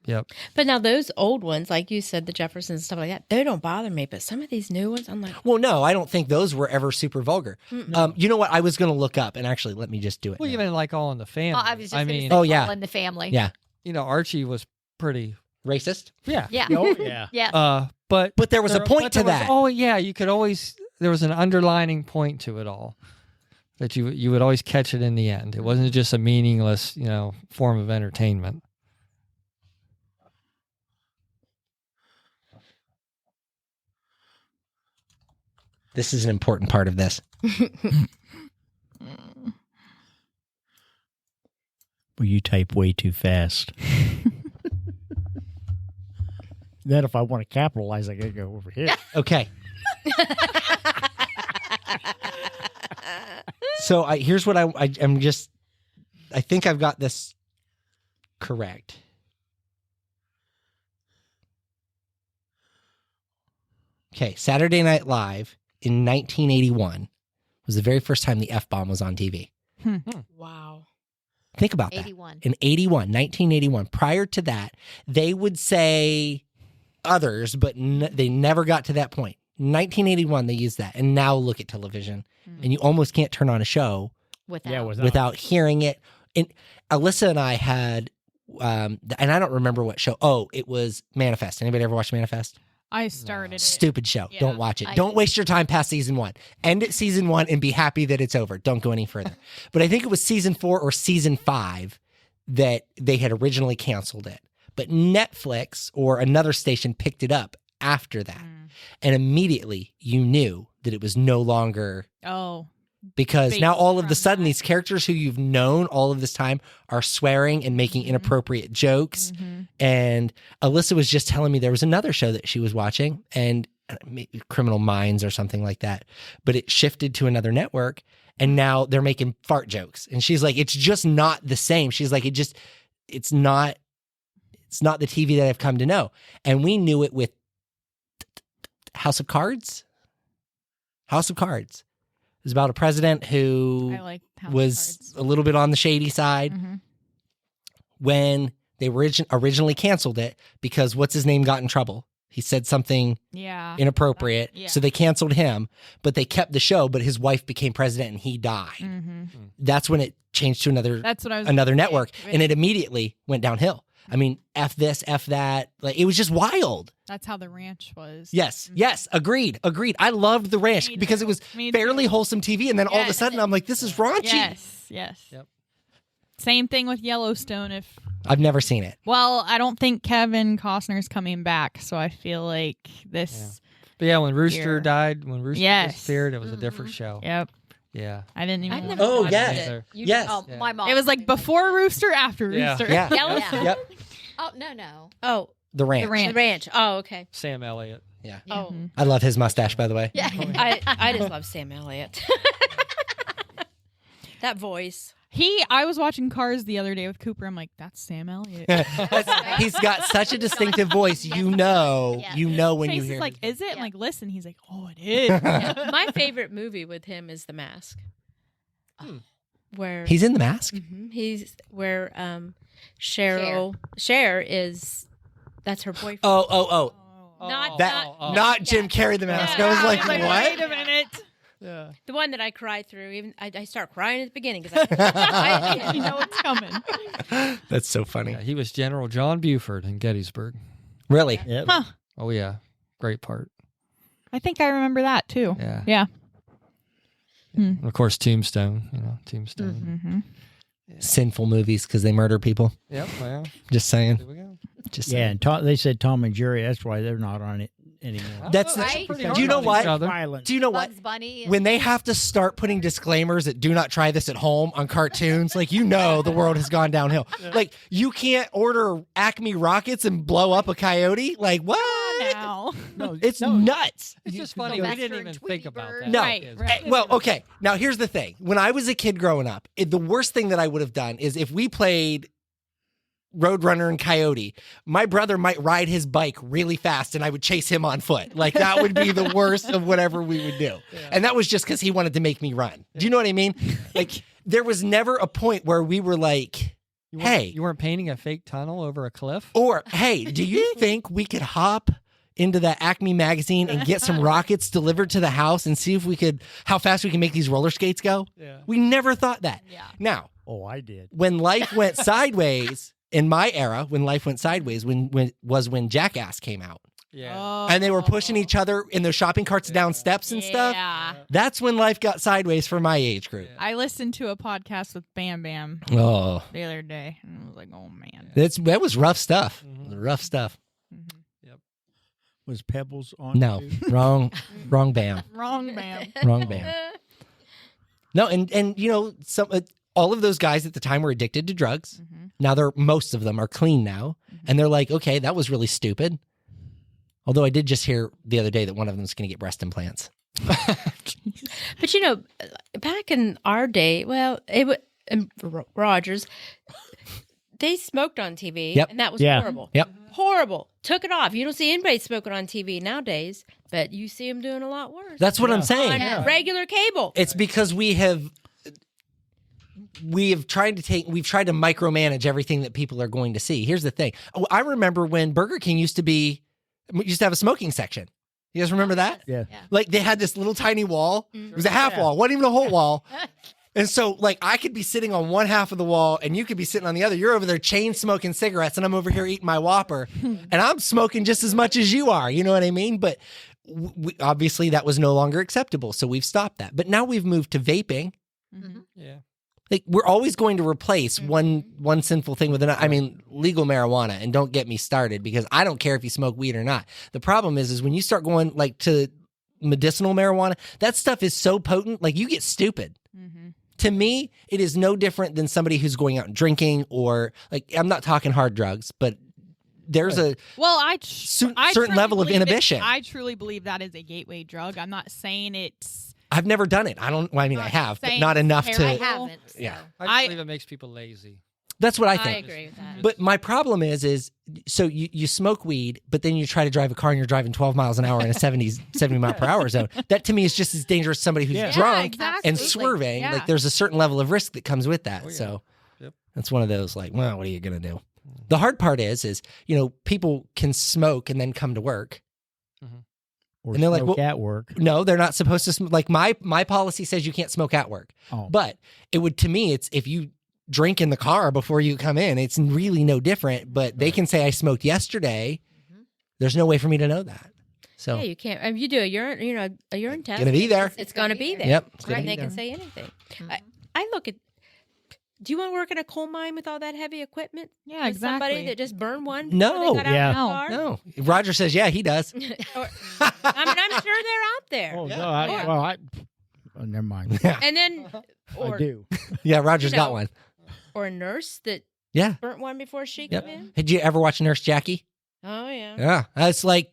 Yep. But now those old ones, like you said, the Jeffersons and stuff like that, they don't bother me. But some of these new ones, I'm like, well, no, I don't think those were ever super vulgar. You know what? I was going to look up and actually let me just do it. Well, now. even like All in the Family. I was just gonna say Oh, yeah. All in the Family. Yeah. Archie was pretty. Racist. Yeah. Yeah. Oh, yeah. Yeah. But But there was a point to that. Oh yeah, you could always. There was an underlining point to it all that you would always catch it in the end. It wasn't just a meaningless form of entertainment. This is an important part of this. Well, you type way too fast. Then if I want to capitalize, I got to go over here. Okay. So here's what I'm just. I think I've got this correct. Okay, Saturday Night Live in 1981 was the very first time the F-bomb was on TV. Wow. Think about that. 81. In 1981. Prior to that, they would say others, but they never got to that point. 1981, they used that. And now look at television. And you almost can't turn on a show without hearing it. And Alyssa and I had, and I don't remember what show. Oh, it was Manifest. Anybody ever watch Manifest? I started it. Stupid show. Yeah. Don't watch it. Don't waste your time past season 1. End at season 1 and be happy that it's over. Don't go any further. But I think it was season 4 or season 5 that they had originally canceled it. But Netflix or another station picked it up after that. And immediately you knew that it was no longer. Oh. Because Based now all of from a sudden that. these characters who you've known all of this time are swearing and making inappropriate jokes. And Alyssa was just telling me there was another show that she was watching, and maybe Criminal Minds or something like that, but it shifted to another network and now they're making fart jokes. And she's like, it's just not the same. She's like, it's not the TV that I've come to know. And we knew it with House of Cards. House of Cards. It was about a president who I like House of was Cards. a little bit on the shady side when they originally canceled it because what's his name got in trouble. He said something Yeah. inappropriate, Yeah. so they canceled him, but they kept the show, but his wife became president and he died. That's when it changed to That's what I was another gonna say. network, and it immediately went downhill. I mean, F this, F that. Like, it was just wild. That's how the ranch was. Yes, yes, agreed. I loved the ranch Me because too. it was Me fairly too. wholesome TV, and then all of a Yes. sudden I'm like, this is raunchy. Yes. Yep. Same thing with Yellowstone. I've never seen it. Well, I don't think Kevin Costner's coming back, so I feel like this. But yeah, when Rooster Here. died, when Rooster Yes. disappeared, it was a different show. Yep. Yeah. I didn't even. I've watch never Oh, watched yes. it. Yes. Oh, Yeah. my mom. It was like before Rooster, after Yeah. Rooster. Yeah. Yellowstone. Yep. Oh, no. Oh, The ranch. The ranch. the ranch. Oh, okay. Sam Elliott. Yeah. Oh, I love his mustache, by the way. Yeah. I just love Sam Elliott. That voice. I was watching Cars the other day with Cooper. I'm like, that's Sam Elliott. He's got such a distinctive voice. You know when you Face hear is like, his is it? I'm Yeah. like, listen. He's like, oh, it is. My favorite movie with him is The Mask. Where He's in The Mask. he's where Cher is. That's her boyfriend. Oh. Not Not Jim Carrey The Mask. I was like, Wait what? a minute. Yeah. the one that I cry through. Even I start crying at the beginning because I You know what's coming. That's so funny. Yeah, he was General John Buford in Gettysburg. Really? Yep. Huh. Oh yeah, great part. I think I remember that too. Yeah. Yeah. And of course, Tombstone. Tombstone. Mm-hmm. Sinful movies because they murder people. Yep. Well, Just saying. there we go. Just Yeah, saying. and they said Tom and Jerry. That's why they're not on it anymore. That's Right? Do you know what? Violent. Do you know what? Bugs Bunny. When they have to start putting disclaimers that do not try this at home on cartoons, like, the world has gone downhill. Like, you can't order Acme rockets and blow up a coyote. Like, what? Now. It's nuts. It's just funny. We didn't even think about that. No. Right, right. Well, okay. Now, here's the thing. When I was a kid growing up, the worst thing that I would have done is if we played Roadrunner and Coyote, my brother might ride his bike really fast and I would chase him on foot. Like, that would be the worst of whatever we would do. And that was just because he wanted to make me run. Do you know what I mean? Like, there was never a point where we were like, hey, You weren't painting a fake tunnel over a cliff? or hey, do you think we could hop into that Acme magazine and get some rockets delivered to the house and see if how fast we can make these roller skates go? Yeah. We never thought that. Yeah. Now, Oh, I did. when life went sideways, in my era, when life went sideways, when Jackass came out. Yeah. And they were pushing each other in their shopping carts down steps and stuff. Yeah. That's when life got sideways for my age group. I listened to a podcast with Bam Bam Oh, the other day, and I was like, oh man. that was rough stuff. It was rough stuff. Was Pebbles on? No, too? wrong Bam. Wrong Bam. Wrong Bam. No, and some all of those guys at the time were addicted to drugs. Now most of them are clean now. And they're like, okay, that was really stupid. Although I did just hear the other day that one of them is going to get breast implants. But back in our day, Rogers, they smoked on TV, Yep. and that was Yeah. horrible. Yep. Horrible. Took it off. You don't see anybody smoking on TV nowadays, but you see them doing a lot worse. That's what I'm on saying. regular cable. It's because we've tried to micromanage everything that people are going to see. Here's the thing. I remember when Burger King used to have a smoking section. You guys remember that? Yeah. Like they had this little tiny wall. It was a half wall, wasn't even a whole wall. And so like I could be sitting on one half of the wall and you could be sitting on the other. You're over there chain smoking cigarettes and I'm over here eating my Whopper and I'm smoking just as much as you are. You know what I mean? But obviously that was no longer acceptable. So we've stopped that. But now we've moved to vaping. Yeah. Like we're always going to replace one sinful thing with another. I mean, legal marijuana, and don't get me started because I don't care if you smoke weed or not. The problem is when you start going like to medicinal marijuana, that stuff is so potent, like you get stupid. To me, it is no different than somebody who's going out and drinking or like I'm not talking hard drugs, but there's a certain truly level of believe inhibition. I truly believe that is a gateway drug. I'm not saying it's. I've never done it. I have, but not enough to. I haven't. So. Yeah. I believe it makes people lazy. That's what I I think. agree with that. But my problem is so you smoke weed, but then you try to drive a car and you're driving 12 miles an hour in a 70 mile per hour zone. That to me is just as dangerous as somebody who's drunk exactly. and swerving. Yeah. Like there's a certain level of risk that comes with that. Oh, yeah. So Yep. that's one of those like, well, what are you going to do? The hard part is, people can smoke and then come to work. Or And they're like, smoke well, at work. No, they're not supposed to smoke. Like my policy says you can't smoke at work. Oh. But it would, to me, it's if you drink in the car before you come in, it's really no different. But they can say I smoked yesterday. There's no way for me to know that. So Yeah, you can't. I mean, you do a urine test. Gonna be there. It's going to be there. Yep, it's gonna Right. be They there. can say anything. I look at. Do you want to work in a coal mine with all that heavy equipment? Yeah, With Somebody exactly. that just burned one. No. before they got Yeah. out of the car? no, Roger says, yeah, he does. I mean, I'm sure they're out there. Oh, Yeah. no. Never mind. And then, I do. Yeah, Roger's got know, one. or a nurse that Yeah. burnt one before she Yep. came in. Did you ever watch Nurse Jackie? Oh yeah. Yeah, it's like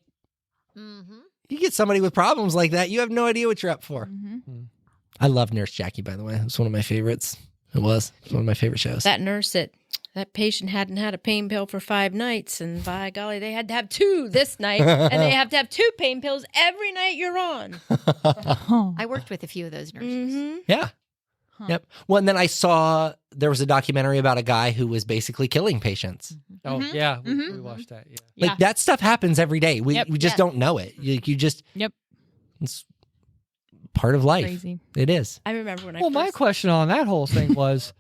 Mm-hmm. you get somebody with problems like that, you have no idea what you're up for. I love Nurse Jackie, by the way. It's one of my favorites. It was one of my favorite shows. That nurse that patient hadn't had a pain pill for 5 nights, and by golly, they had to have 2 this night, and they have to have 2 pain pills every night you're on. I worked with a few of those nurses. Mm-hmm. Yeah. Yep. Well, and then I saw there was a documentary about a guy who was basically killing patients. Oh, yeah. We watched that. Yeah. Like Yeah. that stuff happens every day. We Yep. just don't know it. You just Yep. it's part of life. Crazy. It is. I remember when I Well, my first... question on that whole thing was,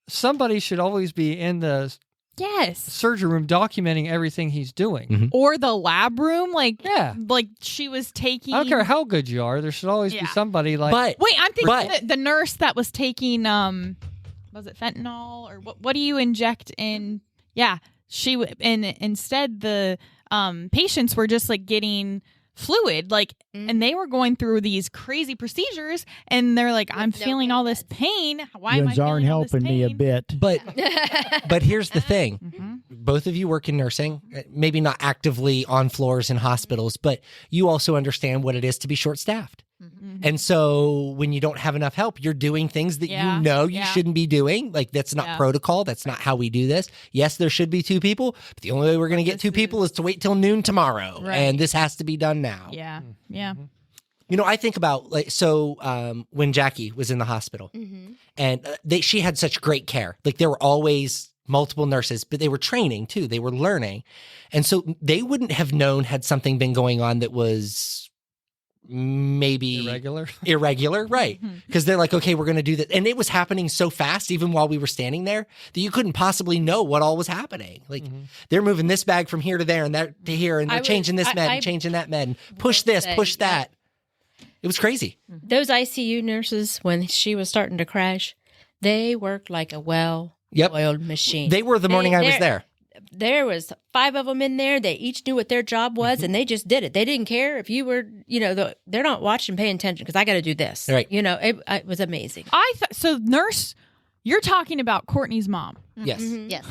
somebody should always be in the Yes. surgery room documenting everything he's doing. Or the lab room, like Yeah. she was taking. I don't care how good you are. There should always be Yeah. somebody like. But Wait, I'm thinking But- the nurse that was taking was it fentanyl or what do you inject in? Yeah, and instead the patients were just like getting fluid, like, and they were going through these crazy procedures, and they're like, I'm no feeling all this pain. Why am I You aren't feeling all this helping me a pain? bit. but here's the thing. Both of you work in nursing, maybe not actively on floors in hospitals, but you also understand what it is to be short-staffed. And so when you don't have enough help, you're doing things that Yeah, you know you yeah. shouldn't be doing. Like that's not Yeah. protocol. That's not how we do this. Yes, there should be 2 people, but the only way we're going to get 2 people is to wait till noon tomorrow. Right. And this has to be done now. Yeah, yeah. I think about when Jackie was in the hospital and she had such great care. Like there were always multiple nurses, but they were training too. They were learning. And so they wouldn't have known had something been going on that was maybe irregular, right? Because they're like, okay, we're going to do that. And it was happening so fast, even while we were standing there, that you couldn't possibly know what all was happening. Like they're moving this bag from here to there and there to here, and they're changing this med and changing that med and push this, push that. It was crazy. Those ICU nurses, when she was starting to crash, they worked like a well-oiled machine. They were the morning I was there. there was 5 of them in there. They each knew what their job was, and they just did it. They didn't care if you were, they're not watching, paying attention because I got to do this. Right. It was amazing. So nurse, you're talking about Courtney's mom. Yes. Yes.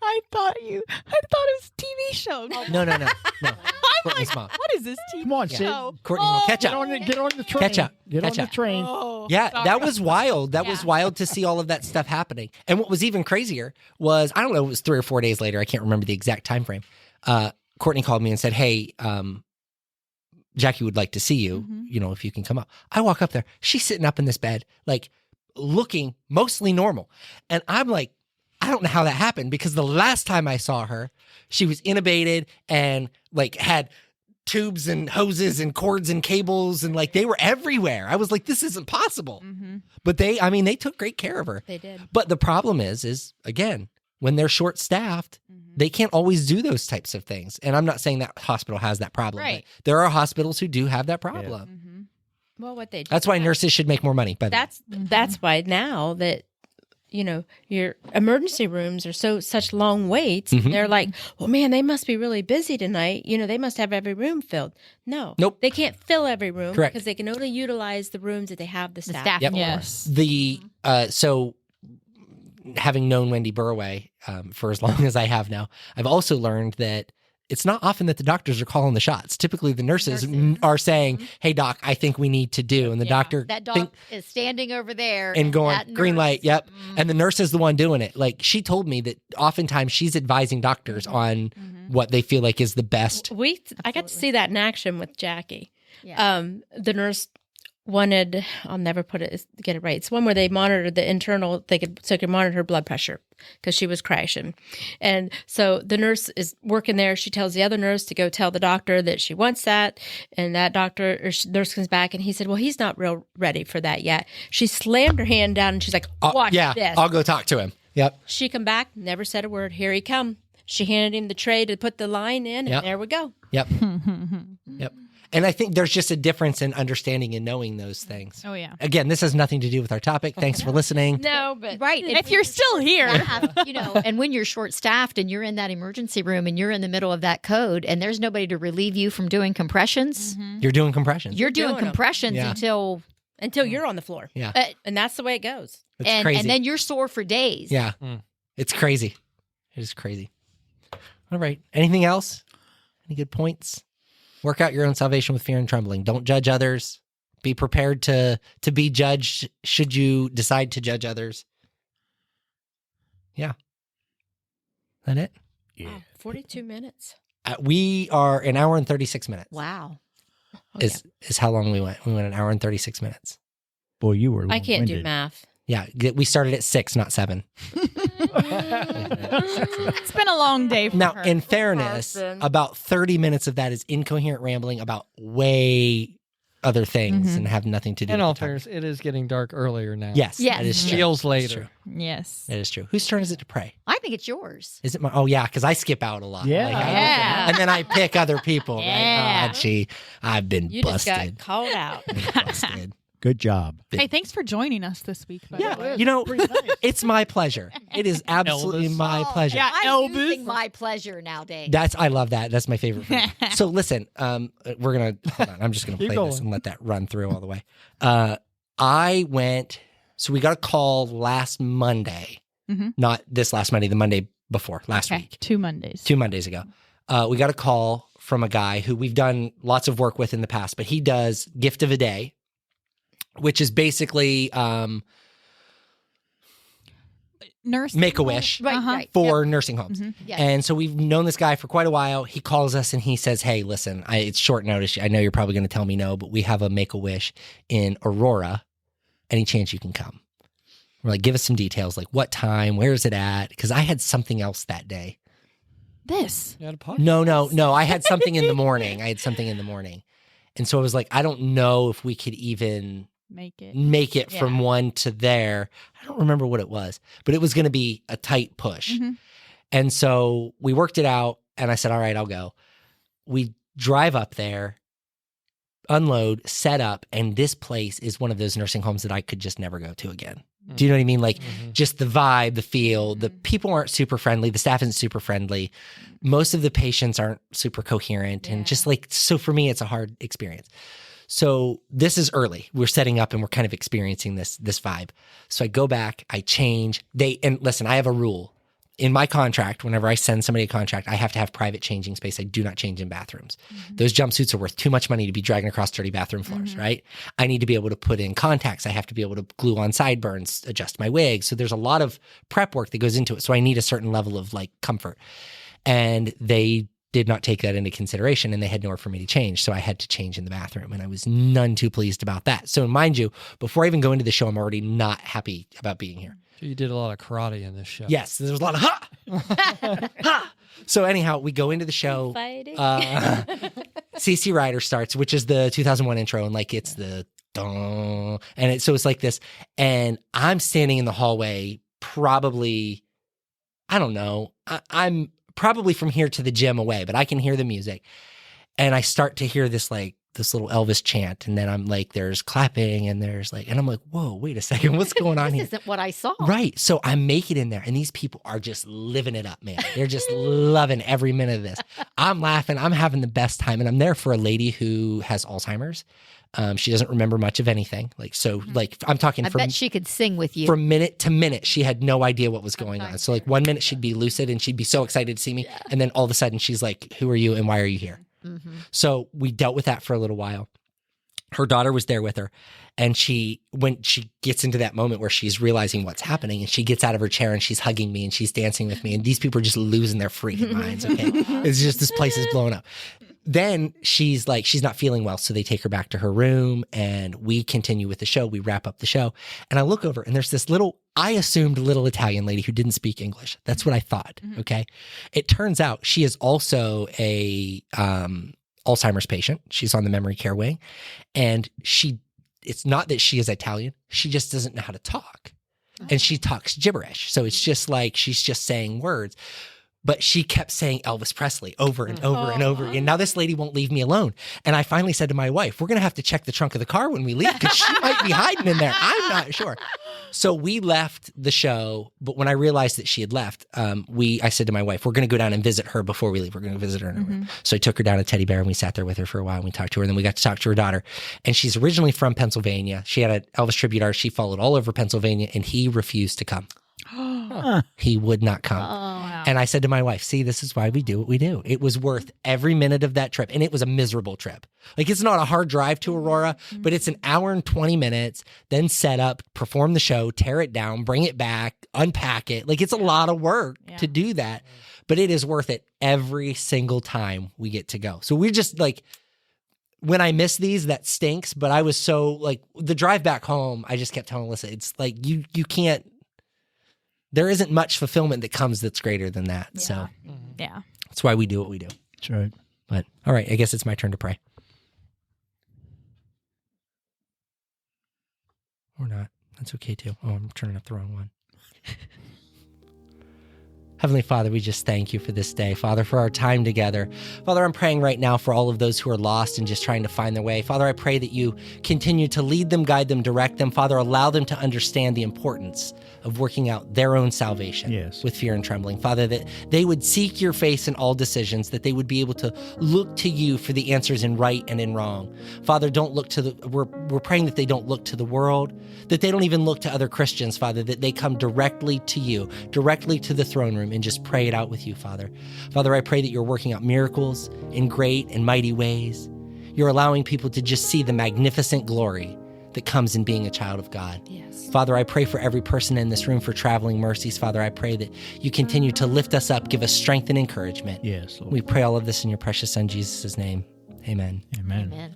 I thought it was a TV show. No. I'm Courtney's like, mom. what is this TV Come on, show? Sid. Courtney's mom. Catch Get up. on the train. Catch up. Get Catch on up. the train. Oh, Yeah, sorry. that was wild. That was Yeah. wild to see all of that stuff happening. And what was even crazier was, I don't know, it was 3 or 4 days later. I can't remember the exact time frame. Courtney called me and said, hey, Jackie would like to see you, if you can come up. I walk up there. She's sitting up in this bed, like looking mostly normal. And I'm like, I don't know how that happened because the last time I saw her, she was intubated and like had tubes and hoses and cords and cables and like they were everywhere. I was like, this isn't possible. But they took great care of her. They did. But the problem is again, when they're short staffed, they can't always do those types of things. And I'm not saying that hospital has that problem. Right. But there are hospitals who do have that problem. Well, what they do. That's why nurses should make more money. By the way. That's why now that your emergency rooms are such long waits. They're like, well, man, they must be really busy tonight. They must have every room filled. No, Nope. they can't fill every room. Correct. Because they can only utilize the rooms that they have the staff. staff Yep. for. Yes. The so having known Wendy Burway for as long as I have now, I've also learned that it's not often that the doctors are calling the shots. Typically, the nurses are saying, "Hey, doc, I think we need to do," and the doctor That dog is standing over there and going that green nurse- light. Yep, and the nurse is the one doing it. Like she told me that oftentimes she's advising doctors on what they feel like is the best. I got to see that in action with Jackie. Yeah. The nurse wanted, I'll never get it right. It's one where they monitored the internal, so they could monitor her blood pressure because she was crashing. And so the nurse is working there. She tells the other nurse to go tell the doctor that she wants that. And that nurse comes back and he said, well, he's not real ready for that yet. She slammed her hand down and she's like, watch this. I'll go talk to him. Yep. She come back, never said a word. Here he come. She handed him the tray to put the line in, and there we go. Yep. Yep. And I think there's just a difference in understanding and knowing those things. Oh, yeah. Again, this has nothing to do with our topic. Thanks for listening. No, but Right. If you're still here. And when you're short staffed and you're in that emergency room and you're in the middle of that code and there's nobody to relieve you from doing compressions, You're doing compression. you're doing doing 'em. compressions Yeah. until you're on the floor. Yeah. And that's the way it goes. It's crazy. and then you're sore for days. Yeah. It's crazy. It is crazy. All right. Anything else? Any good points? Work out your own salvation with fear and trembling. Don't judge others. Be prepared to be judged should you decide to judge others. Yeah. That it? Wow, 42 minutes. We are an hour and 36 minutes. Wow. Is how long we went. We went an hour and 36 minutes. Boy, you were I can't do long-winded. math. Yeah. We started at 6, not 7. It's been a long day for Now, her. in fairness, about 30 minutes of that is incoherent rambling about way other things and have nothing to do In with all the topic. fairness, it is getting dark earlier now. Yes. Yes. That is true. Feels That's later. true. Yes. That is true. Whose turn is it to pray? I think it's yours. Is it my? Oh, yeah, because I skip out a lot. Yeah. Like, Yeah. and then I pick other people. Yeah. Right? Oh, gee, I've been You just busted. got called out. Busted. Good job. Hey, thanks for joining us this week. By the way. Yeah, you know, it's my pleasure. It is absolutely Elvis. my pleasure. Yeah, I'm Elvis. using my pleasure nowadays. I love that. That's my favorite thing. So listen, we're gonna hold on. I'm just gonna Keep play this going. and let that run through all the way. So we got a call last Monday, not this last Monday, the Monday before last Okay, week, 2 Mondays. 2 Mondays ago. We got a call from a guy who we've done lots of work with in the past, but he does gift of a day, which is basically Nurse. Make-A-Wish Right, Uh-huh. right. for nursing homes. Yes. And so we've known this guy for quite a while. He calls us and he says, hey, listen, it's short notice. I know you're probably going to tell me no, but we have a Make-A-Wish in Aurora. Any chance you can come? We're like, give us some details, like what time, where is it at? Because I had something else that day. This. You had a podcast? No. I had something in the morning. And so I was like, I don't know if we could even Make it. from one to there. I don't remember what it was, but it was going to be a tight push. Mhm. And so we worked it out and I said, all right, I'll go. We drive up there, unload, set up, and this place is one of those nursing homes that I could just never go to again. Do you know what I mean? Like just the vibe, the feel, the people aren't super friendly. The staff isn't super friendly. Most of the patients aren't super coherent. And just like, so for me, it's a hard experience. So this is early. We're setting up and we're kind of experiencing this vibe. So I go back, I change. And listen, I have a rule. In my contract, whenever I send somebody a contract, I have to have private changing space. I do not change in bathrooms. Those jumpsuits are worth too much money to be dragging across dirty bathroom floors, right? I need to be able to put in contacts. I have to be able to glue on sideburns, adjust my wig. So there's a lot of prep work that goes into it. So I need a certain level of like comfort. And they did not take that into consideration and they had nowhere for me to change. So I had to change in the bathroom and I was none too pleased about that. So mind you, before I even go into the show, I'm already not happy about being here. You did a lot of karate in this show. Yes, there's a lot of ha! Ha! So anyhow, we go into the show. Fighting. CC Rider starts, which is the 2001 intro, and like it's the dun, and so it's like this. And I'm standing in the hallway, probably, I don't know, I'm probably from here to the gym away, but I can hear the music. And I start to hear this like, this little Elvis chant. And then I'm like, there's clapping and there's like, and I'm like, whoa, wait a second. What's going on here? This isn't what I saw. Right. So I make it in there and these people are just living it up, man. They're just loving every minute of this. I'm laughing. I'm having the best time. And I'm there for a lady who has Alzheimer's. She doesn't remember much of anything. Like, so like, I'm talking I bet she could sing with you. From minute to minute. She had no idea what was going on. So like 1 minute she'd be lucid and she'd be so excited to see me. And then all of a sudden she's like, who are you and why are you here? So we dealt with that for a little while. Her daughter was there with her. And when she gets into that moment where she's realizing what's happening and she gets out of her chair and she's hugging me and she's dancing with me. And these people are just losing their freaking minds. Okay. It's just, this place is blowing up. Then she's like, she's not feeling well. So they take her back to her room and we continue with the show. We wrap up the show. And I look over and there's this I assumed little Italian lady who didn't speak English. That's what I thought. Okay. It turns out she is also a Alzheimer's patient. She's on the memory care wing. And it's not that she is Italian. She just doesn't know how to talk. And she talks gibberish. So it's just like, she's just saying words. But she kept saying Elvis Presley over and over and over again. Now this lady won't leave me alone. And I finally said to my wife, we're going to have to check the trunk of the car when we leave because she might be hiding in there. I'm not sure. So we left the show. But when I realized that she had left, I said to my wife, we're going to go down and visit her before we leave. We're going to visit her in her room. So I took her down to Teddy Bear and we sat there with her for a while and we talked to her. And then we got to talk to her daughter. And she's originally from Pennsylvania. She had an Elvis tribute artist. She followed all over Pennsylvania and he refused to come. He would not come. Wow. And I said to my wife, see, this is why we do what we do. It was worth every minute of that trip. And it was a miserable trip. Like, it's not a hard drive to Aurora, but it's an hour and 20 minutes, then set up, perform the show, tear it down, bring it back, unpack it. Like, it's a lot of work to do that, but it is worth it every single time we get to go. So we're just like, when I miss these, that stinks. But I was so like, the drive back home, I just kept telling Alyssa, it's like, you can't, there isn't much fulfillment that comes that's greater than that. Yeah. So Yeah. that's why we do what we do. That's right. But all right, I guess it's my turn to pray. Or not. That's okay too. Oh, I'm turning up the wrong one. Heavenly Father, we just thank you for this day. Father, for our time together. Father, I'm praying right now for all of those who are lost and just trying to find their way. Father, I pray that you continue to lead them, guide them, direct them. Father, allow them to understand the importance of working out their own salvation with fear and trembling. Father, that they would seek your face in all decisions, that they would be able to look to you for the answers in right and in wrong. Father, don't look to we're praying that they don't look to the world, that they don't even look to other Christians, Father, that they come directly to you, directly to the throne room and just pray it out with you, Father. Father, I pray that you're working out miracles in great and mighty ways. You're allowing people to just see the magnificent glory that comes in being a child of God. Yes. Father, I pray for every person in this room for traveling mercies. Father, I pray that you continue to lift us up, give us strength and encouragement. Yes, Lord. We pray all of this in your precious Son, Jesus' name. Amen. Amen. Amen.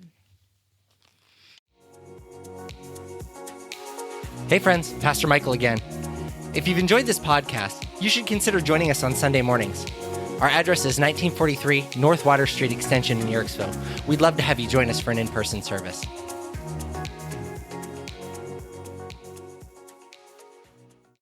Hey friends, Pastor Michael again. If you've enjoyed this podcast, you should consider joining us on Sunday mornings. Our address is 1943 North Water Street Extension in Yorksville. We'd love to have you join us for an in-person service.